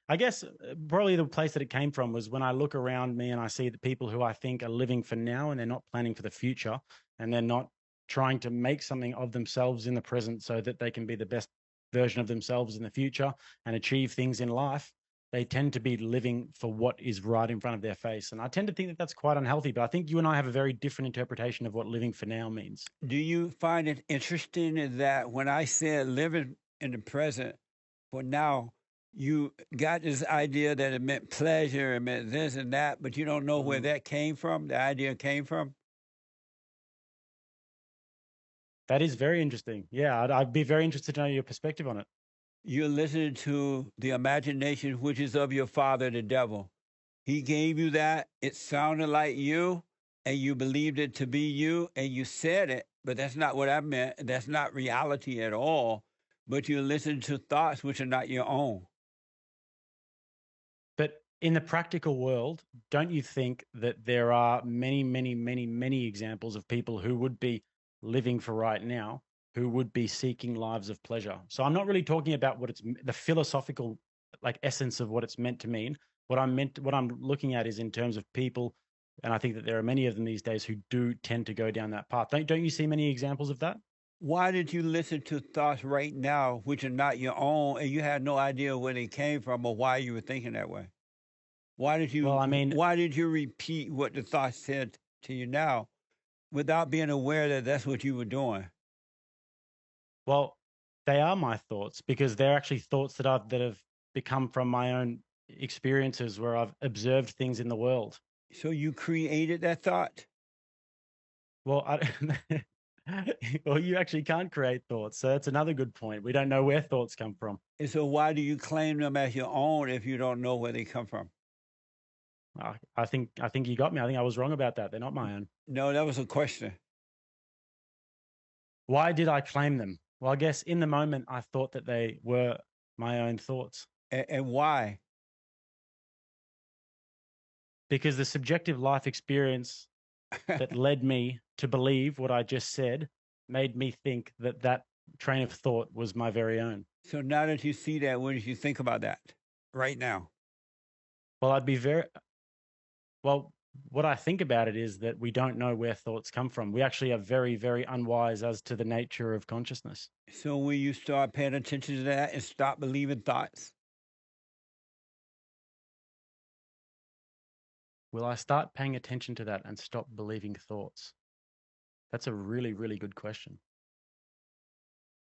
I guess probably the place that it came from was when I look around me and I see the people who I think are living for now and they're not planning for the future, and they're not trying to make something of themselves in the present so that they can be the best version of themselves in the future and achieve things in life. they tend to be living for what is right in front of their face. And I tend to think that that's quite unhealthy, but I think you and I have a very different interpretation of what living for now means. Do you find it interesting that when I said living in the present for now, you got this idea that it meant pleasure, it meant this and that, but you don't know where that came from, the idea came from? That is very interesting. Yeah, I'd be very interested to know your perspective on it. You're listening to the imagination, which is of your father, the devil. He gave you that. It sounded like you, and you believed it to be you, and you said it, but that's not what I meant. That's not reality at all. But you listen to thoughts which are not your own. But in the practical world, don't you think that there are many, many, many, many examples of people who would be living for right now, who would be seeking lives of pleasure? So I'm not really talking about what it's the philosophical like essence of what it's meant to mean. What I'm looking at is in terms of people, and I think that there are many of them these days who do tend to go down that path. Don't you see many examples of that? Why did you listen to thoughts right now which are not your own, and you had no idea where they came from or why you were thinking that way? Well, I mean, Why did you repeat what the thought said to you now without being aware that that's what you were doing? well, they are my thoughts because they're actually thoughts that have become from my own experiences where I've observed things in the world. So you created that thought? Well, well, you actually can't create thoughts, so that's another good point. We don't know where thoughts come from. And so why do you claim them as your own if you don't know where they come from? I think you got me. I think I was wrong about that. They're not my own. No, that was a question. Why did I claim them? Well, I guess in the moment I thought that they were my own thoughts. And why? Because the subjective life experience that led me to believe what I just said made me think that that train of thought was my very own. So now that you see that, what did you think about that right now? Well, well, what I think about it is that we don't know where thoughts come from. We actually are very, very unwise as to the nature of consciousness. So when you start paying attention to that and stop believing thoughts? Will I start paying attention to that and stop believing thoughts? That's a really, really good question.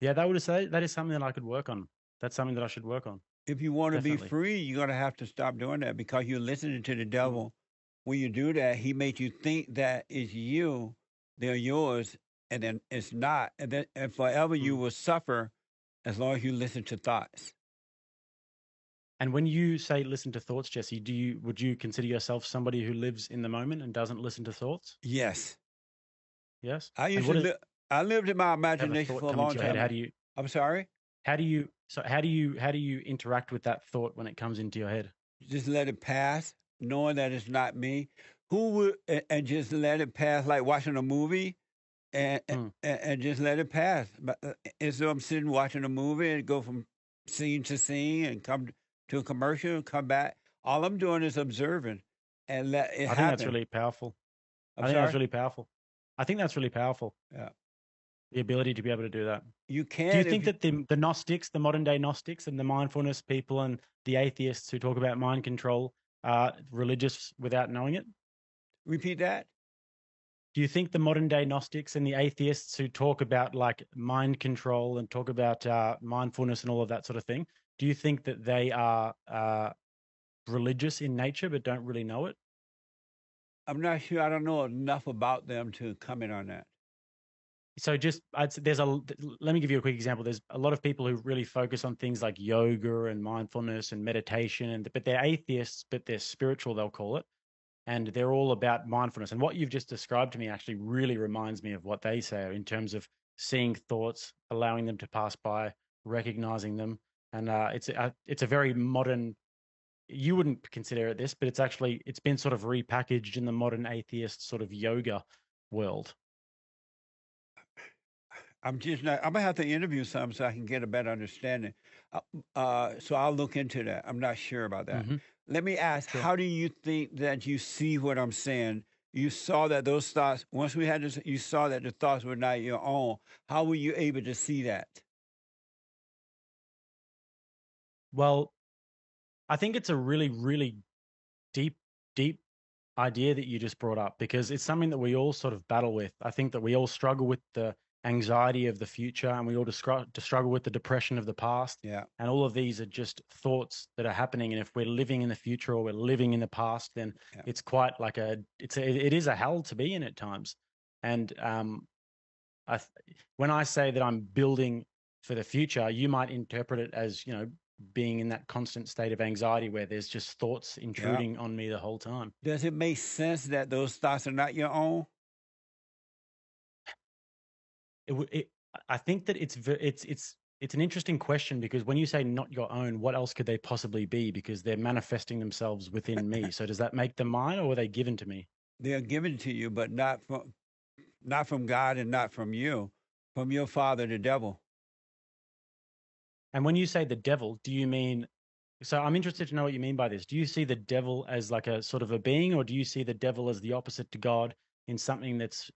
Yeah, that is something that I could work on. That's something that I should work on. If you want to be Definitely. free, you're going to have to stop doing that because you're listening to the devil. When you do that, he makes you think that it's you, they're yours, and then it's not. And forever you will suffer as long as you listen to thoughts. And when you say listen to thoughts, Jesse, would you consider yourself somebody who lives in the moment and doesn't listen to thoughts? Yes. Yes. I used to I lived in my Have a imagination thought for a come into long your head? time. How do you? I'm sorry? How do you interact with that thought when it comes into your head? Just let it pass, knowing that it's not me. Who would and just let it pass like watching a movie and just let it pass. But and so I'm sitting watching a movie and go from scene to scene and come to a commercial and come back. All I'm doing is observing and let it I think that's happen. really powerful. I'm I think that's sorry? really powerful. I think that's really powerful. Yeah. The ability to be able to do that. You Do you can think that the Gnostics, the modern day Gnostics and the mindfulness people and the atheists who talk about mind control are religious without knowing it? repeat that? Do you think the modern day Gnostics and the atheists who talk about like mind control and talk about mindfulness and all of that sort of thing, do you think that they are religious in nature but don't really know it? I'm not sure. I don't know enough about them to comment on that. So let me give you a quick example. There's a lot of people who really focus on things like yoga and mindfulness and meditation, but they're atheists, but they're spiritual, they'll call it. And they're all about mindfulness. And what you've just described to me actually really reminds me of what they say in terms of seeing thoughts, allowing them to pass by, recognizing them. And it's a very modern, you wouldn't consider it this, but it's been sort of repackaged in the modern atheist sort of yoga world. I'm just not. I'm gonna have to interview some so I can get a better understanding. So I'll look into that. I'm not sure about that. Mm-hmm. Let me ask: Sure. how do you think that you see what I'm saying? You saw that those thoughts. Once we had this, you saw that the thoughts were not your own. How were you able to see that? Well, I think it's a really, really deep, deep idea that you just brought up, because it's something that we all sort of battle with. I think that we all struggle with the anxiety of the future, and we all struggle with the depression of the past. Yeah. And all of these are just thoughts that are happening. And if we're living in the future or we're living in the past, then Yeah. it's quite like it is a hell to be in at times. And when I say that I'm building for the future, you might interpret it as, being in that constant state of anxiety where there's just thoughts Yeah. intruding on me the whole time. Does it make sense that those thoughts are not your own? I think that it's an interesting question, because when you say not your own, what else could they possibly be? Because they're manifesting themselves within me. So does that make them mine, or were they given to me? They are given to you, but not from God and not from you, from your father, the devil. And when you say the devil, do you mean? So I'm interested to know what you mean by this. Do you see the devil as like a sort of a being, or do you see the devil as the opposite to God, in something that's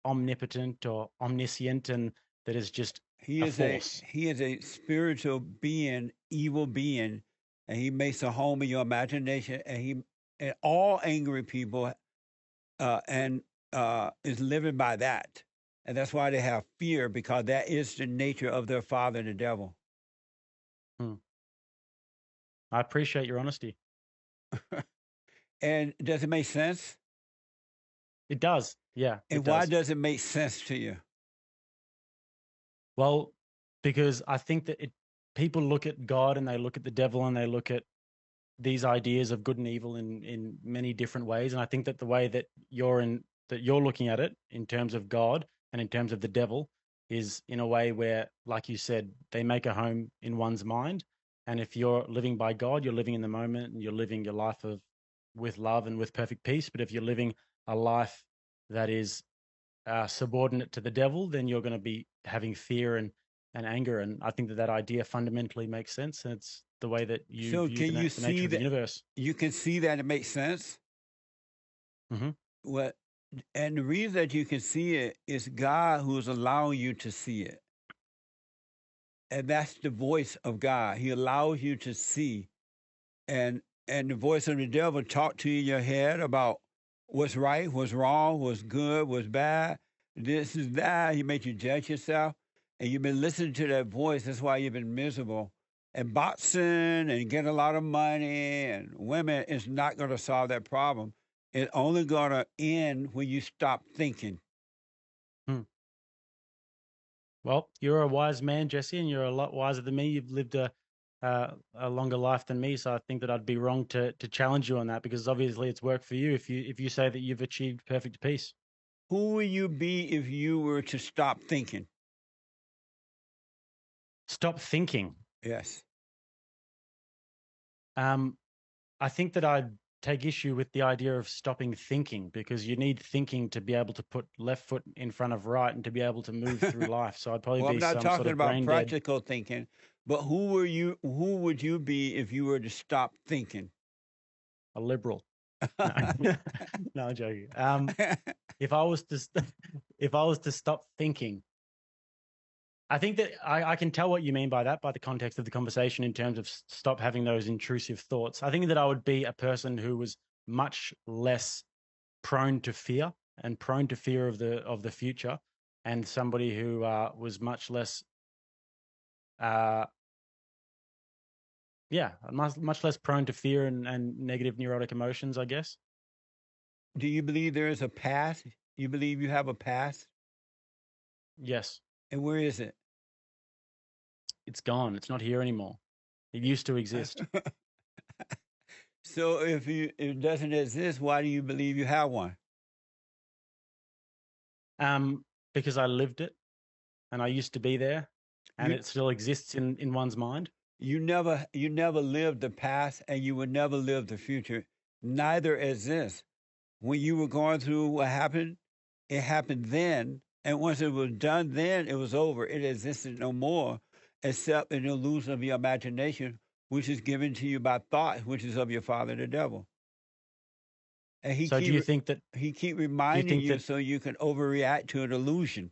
omnipotent or omniscient and that is just a force? He is a spiritual being, evil being, and he makes a home in your imagination. And all angry people and is living by that, and that's why they have fear, because that is the nature of their father, the devil. Hmm. I appreciate your honesty. And does it make sense? It does. Yeah, it And why does. does it make sense to you? Well, because I think that people look at God and they look at the devil and they look at these ideas of good and evil in many different ways. And I think that the way that you're looking at it in terms of God and in terms of the devil is in a way where, like you said, they make a home in one's mind. And if you're living by God, you're living in the moment and you're living your life with love and with perfect peace. But if you're living a life that is subordinate to the devil, then you're going to be having fear and anger. And I think that idea fundamentally makes sense. And it's the way that you So view can you the nature see of the that? universe. You can see that it makes sense. Hmm. What? And the reason that you can see it is God who's allowing you to see it. And that's the voice of God. He allows you to see. And the voice of the devil talk to you in your head about what's right, what's wrong, what's good, what's bad. This is that. He makes you judge yourself. And you've been listening to that voice. That's why you've been miserable. And boxing and getting a lot of money and women is not going to solve that problem. It's only going to end when you stop thinking. Hmm. Well, you're a wise man, Jesse, and you're a lot wiser than me. You've lived a longer life than me, so I think that I'd be wrong to challenge you on that, because obviously it's worked for you if you say that you've achieved perfect peace. Who would you be if you were to stop thinking? Stop thinking. Yes. Um, I think that I'd take issue with the idea of stopping thinking, because you need thinking to be able to put left foot in front of right and to be able to move through life. So I'd probably Well, I'm be not some sort talking of about brain dead. practical thinking, but who would you be if you were to stop thinking? A liberal. No, no, I'm joking. If I was to if I was to stop thinking, I think that I can tell what you mean by that, by the context of the conversation, in terms of stop having those intrusive thoughts. I think that I would be a person who was much less prone to fear and prone to fear of the future, and somebody who was much less, uh, much less prone to fear and negative neurotic emotions, I guess. Do you believe there is a past? You believe you have a past? Yes, And where is it? it's gone. It's not here anymore. It used to exist. So if it doesn't exist, why do you believe you have one? Because I lived it and I used to be there, and You it still exists in one's mind. you never lived the past and you will never live the future. Neither exists. When you were going through what happened, it happened then. And once it was done then, it was over. It existed no more, except an illusion of your imagination, which is given to you by thought, which is of your father, the devil. And So he keep do you reminding think you that so you can overreact to an illusion.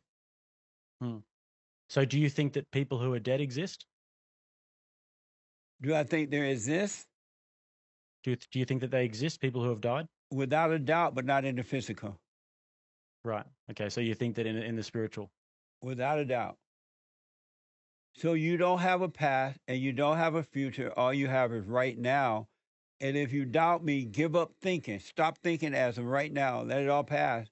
hmm. So do you think that people who are dead exist? Do I think there exists? Do you think that they exist, people who have died? Without a doubt, but not in the physical. Right. Okay. So you think that in the spiritual. Without a doubt. So you don't have a past and you don't have a future. All you have is right now. And if you doubt me, give up thinking. Stop thinking as of right now. Let it all pass.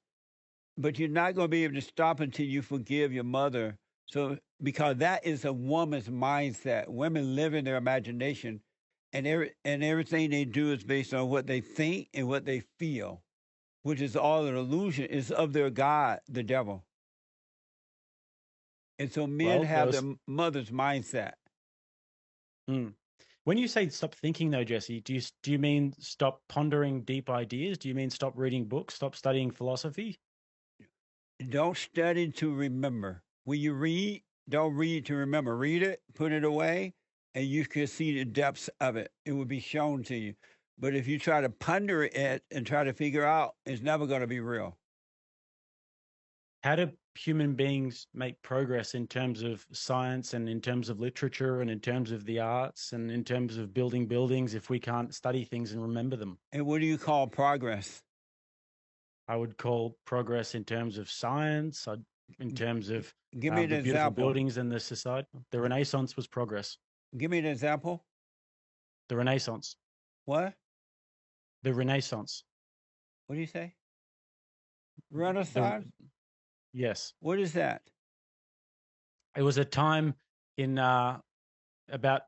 But you're not going to be able to stop until you forgive your mother. So, because that is a woman's mindset. Women live in their imagination, and everything they do is based on what they think and what they feel, which is all an illusion. Is of their God, the devil. And so men Well, there have was. their mother's mindset. Mm. When you say stop thinking, though, Jesse, do you mean stop pondering deep ideas? Do you mean stop reading books, stop studying philosophy? Don't study to remember. When you read, don't read to remember. Read it, put it away, and you can see the depths of it. It will be shown to you. But if you try to ponder it and try to figure out, it's never going to be real. How do human beings make progress in terms of science and in terms of literature and in terms of the arts and in terms of building buildings if we can't study things and remember them? And what do you call progress? I would call progress in terms of science, in terms of Give me an the beautiful example. buildings in the society. The Renaissance was progress. Give me an example. The Renaissance. What? The Renaissance. What do you say? The Renaissance? yes. What is that? It was a time in about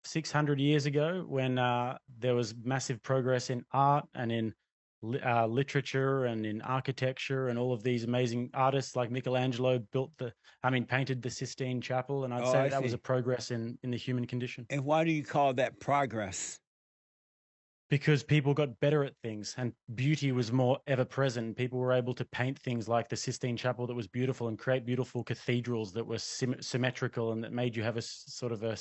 600 years ago when there was massive progress in art and in literature and in architecture, and all of these amazing artists like Michelangelo painted the Sistine Chapel, and I'd Oh, say I that was see. a progress in the human condition. And why do you call that progress? Because people got better at things and beauty was more ever present. People were able to paint things like the Sistine Chapel that was beautiful and create beautiful cathedrals that were symmetrical and that made you have a sort of a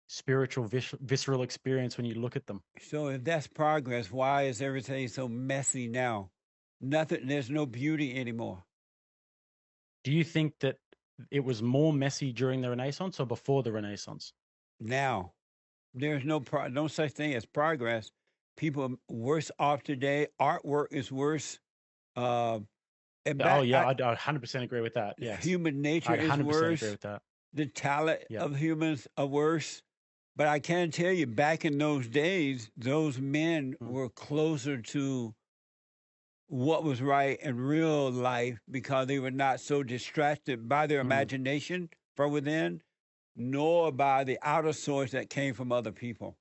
spiritual, visceral experience when you look at them. So if that's progress, why is everything so messy now? Nothing, there's no beauty anymore. Do you think that it was more messy during the Renaissance or before the Renaissance? Now, there's no such thing as progress. People are worse off today. Artwork is worse. Uh, and Oh, yeah, I 100% agree with that. Yes. human nature I'd is 100% worse. agree with that. The talent Yep. of humans are worse. But I can tell you, back in those days, those men were closer to what was right in real life because they were not so distracted by their imagination from within, nor by the outer source that came from other people.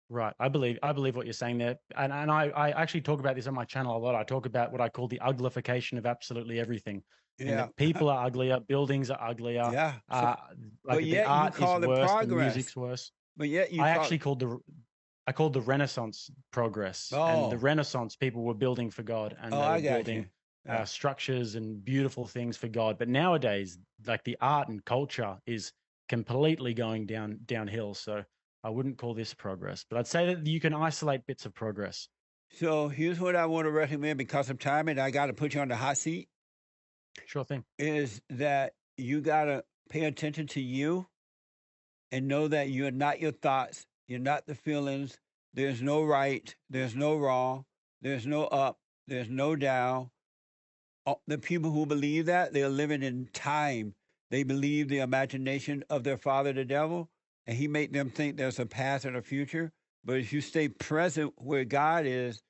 Right. I believe what you're saying there. And I actually talk about this on my channel a lot. I talk about what I call the uglification of absolutely everything. And Yeah. that people are uglier, buildings are uglier. Yeah. Like but the yet you art is call it worse, the progress. music's worse. But yet you I call actually called the Renaissance progress. And the Oh, Renaissance people were building for God and oh, they were I got you. building Yeah. structures and beautiful things for God. But nowadays, like the art and culture is completely going downhill. So I wouldn't call this progress, but I'd say that you can isolate bits of progress. So here's what I want to recommend because of time, and I got to put you on the hot seat. Sure thing. Is that you got to pay attention to you and know that you're not your thoughts, you're not the feelings. There's no right, there's no wrong, there's no up, there's no down. The people who believe that, they're living in time. They believe the imagination of their father, the devil, and he made them think there's a past and a future. But if you stay present where God is,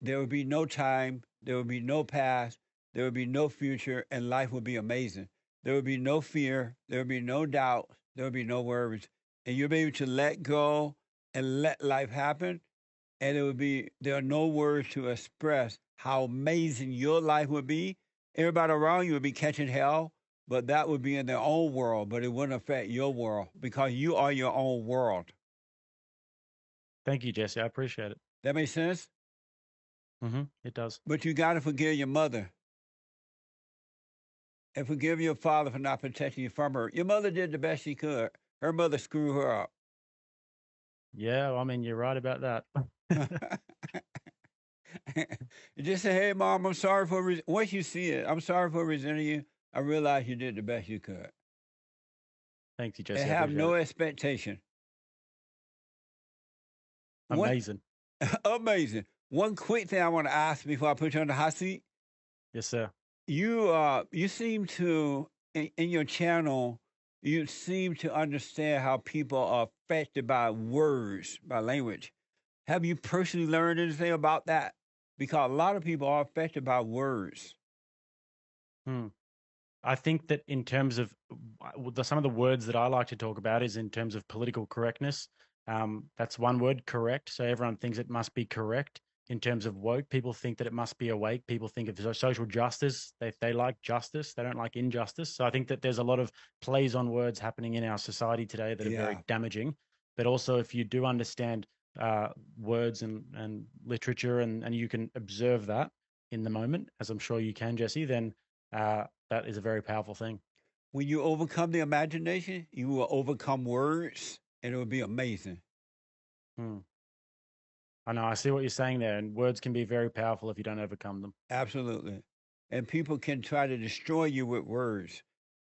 there will be no time, there will be no past, there will be no future, and life will be amazing. There will be no fear, there will be no doubt, there will be no worries. And you'll be able to let go and let life happen. And there are no words to express how amazing your life would be. Everybody around you would be catching hell, but that would be in their own world, but it wouldn't affect your world because you are your own world. Thank you, Jesse. I appreciate it. That makes sense? It does. But you got to forgive your mother and forgive your father for not protecting you from her. Your mother did the best she could. Her mother screwed her up. Yeah, I mean, you're right about that. Just say, hey, Mom, I'm sorry for, once you see it, I'm sorry for resenting you. I realize you did the best you could. Thank you, Jesse. And I have appreciate no it. expectation. One Amazing. amazing. One quick thing I want to ask before I put you on the hot seat. Yes, sir. You seem to in your channel, you seem to understand how people are affected by words, by language. Have you personally learned anything about that? Because a lot of people are affected by words. Hmm. I think that in terms of some of the words that I like to talk about is in terms of political correctness. That's one word, correct. So everyone thinks it must be correct. In terms of woke, people think that it must be awake. People think of social justice. They like justice. They don't like injustice. So I think that there's a lot of plays on words happening in our society today that are very Yeah. damaging. But also, if you do understand words and literature and you can observe that in the moment, as I'm sure you can, Jesse, then that is a very powerful thing. When you overcome the imagination, you will overcome words, and it will be amazing. Hmm. I know. I see what you're saying there, and words can be very powerful if you don't overcome them. Absolutely. And people can try to destroy you with words,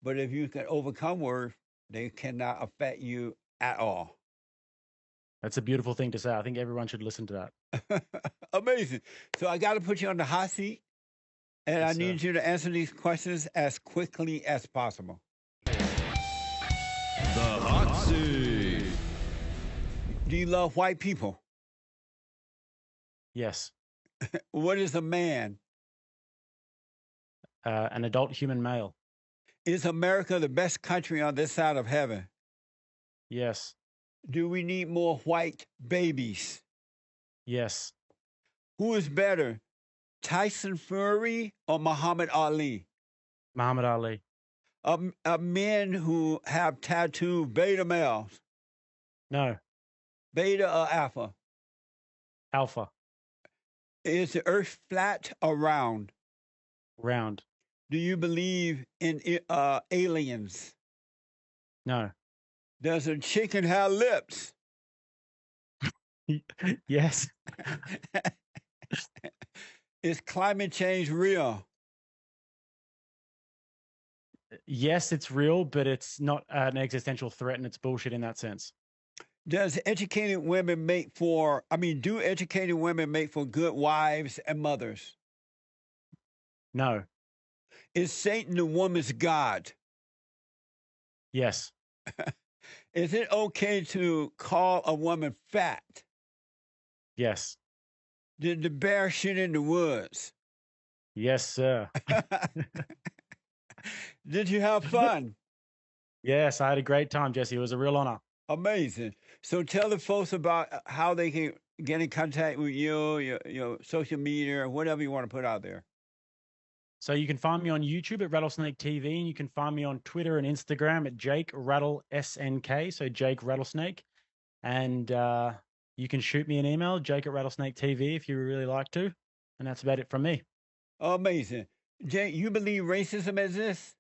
but if you can overcome words, they cannot affect you at all. That's a beautiful thing to say. I think everyone should listen to that. Amazing. So I got to put you on the hot seat, and I Yes, sir. need you to answer these questions as quickly as possible. The hot seat. Do you love white people? Yes. What is a man? An adult human male. Is America the best country on this side of heaven? Yes. Do we need more white babies? Yes. Who is better, Tyson Fury or Muhammad Ali? Muhammad Ali. Men who have tattooed beta males, No. beta or alpha? Alpha. Is the earth flat or round? Round. Do you believe in aliens? No. Does a chicken have lips? Yes. Is climate change real? Yes, it's real, but it's not an existential threat, and it's bullshit in that sense. Do educated women make for good wives and mothers? No. Is Satan the woman's God? Yes. Is it okay to call a woman fat? Yes. Did the bear shit in the woods? Yes, sir. Did you have fun? Yes, I had a great time, Jesse. It was a real honor. Amazing. So tell the folks about how they can get in contact with you, your social media, or whatever you want to put out there. So you can find me on YouTube at Rattlesnake TV, and you can find me on Twitter and Instagram at Jake RattleSNK, so Jake Rattlesnake. And you can shoot me an email, Jake at Rattlesnake TV, if you really like to. And that's about it from me. Amazing. Jake, you believe racism exists?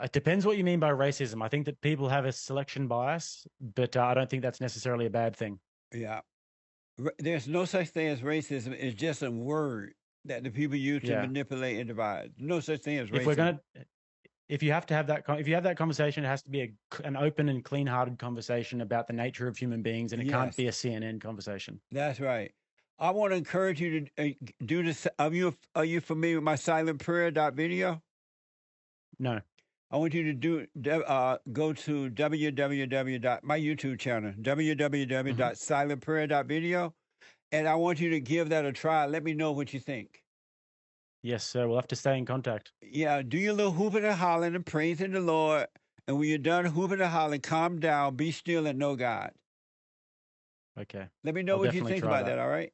It depends what you mean by racism. I think that people have a selection bias, but I don't think that's necessarily a bad thing. Yeah. There's no such thing as racism. It's just a word that the people use to manipulate and divide. No such thing as racism. If you have that conversation, it has to be an open and clean-hearted conversation about the nature of human beings, and it can't be a CNN conversation. That's right. I want to encourage you to do this. Are you familiar with my silent prayer video? No. I want you to go to my YouTube channel, www.silentprayer.video, and I want you to give that a try. Let me know what you think. Yes, sir. We'll have to stay in contact. Yeah, do your little hooping and hollering and praising the Lord. And when you're done hooping and hollering, calm down, be still, and know God. Okay. Let me know what you think about that, all right?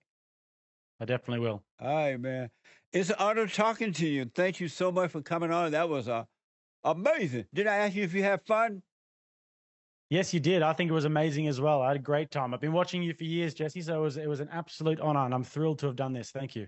I definitely will. All right, man. It's an honor talking to you. Thank you so much for coming on. That was amazing. Did I ask you if you had fun? Yes, you did. I think it was amazing as well. I had a great time. I've been watching you for years, Jesse, so it was an absolute honor, and I'm thrilled to have done this. Thank you.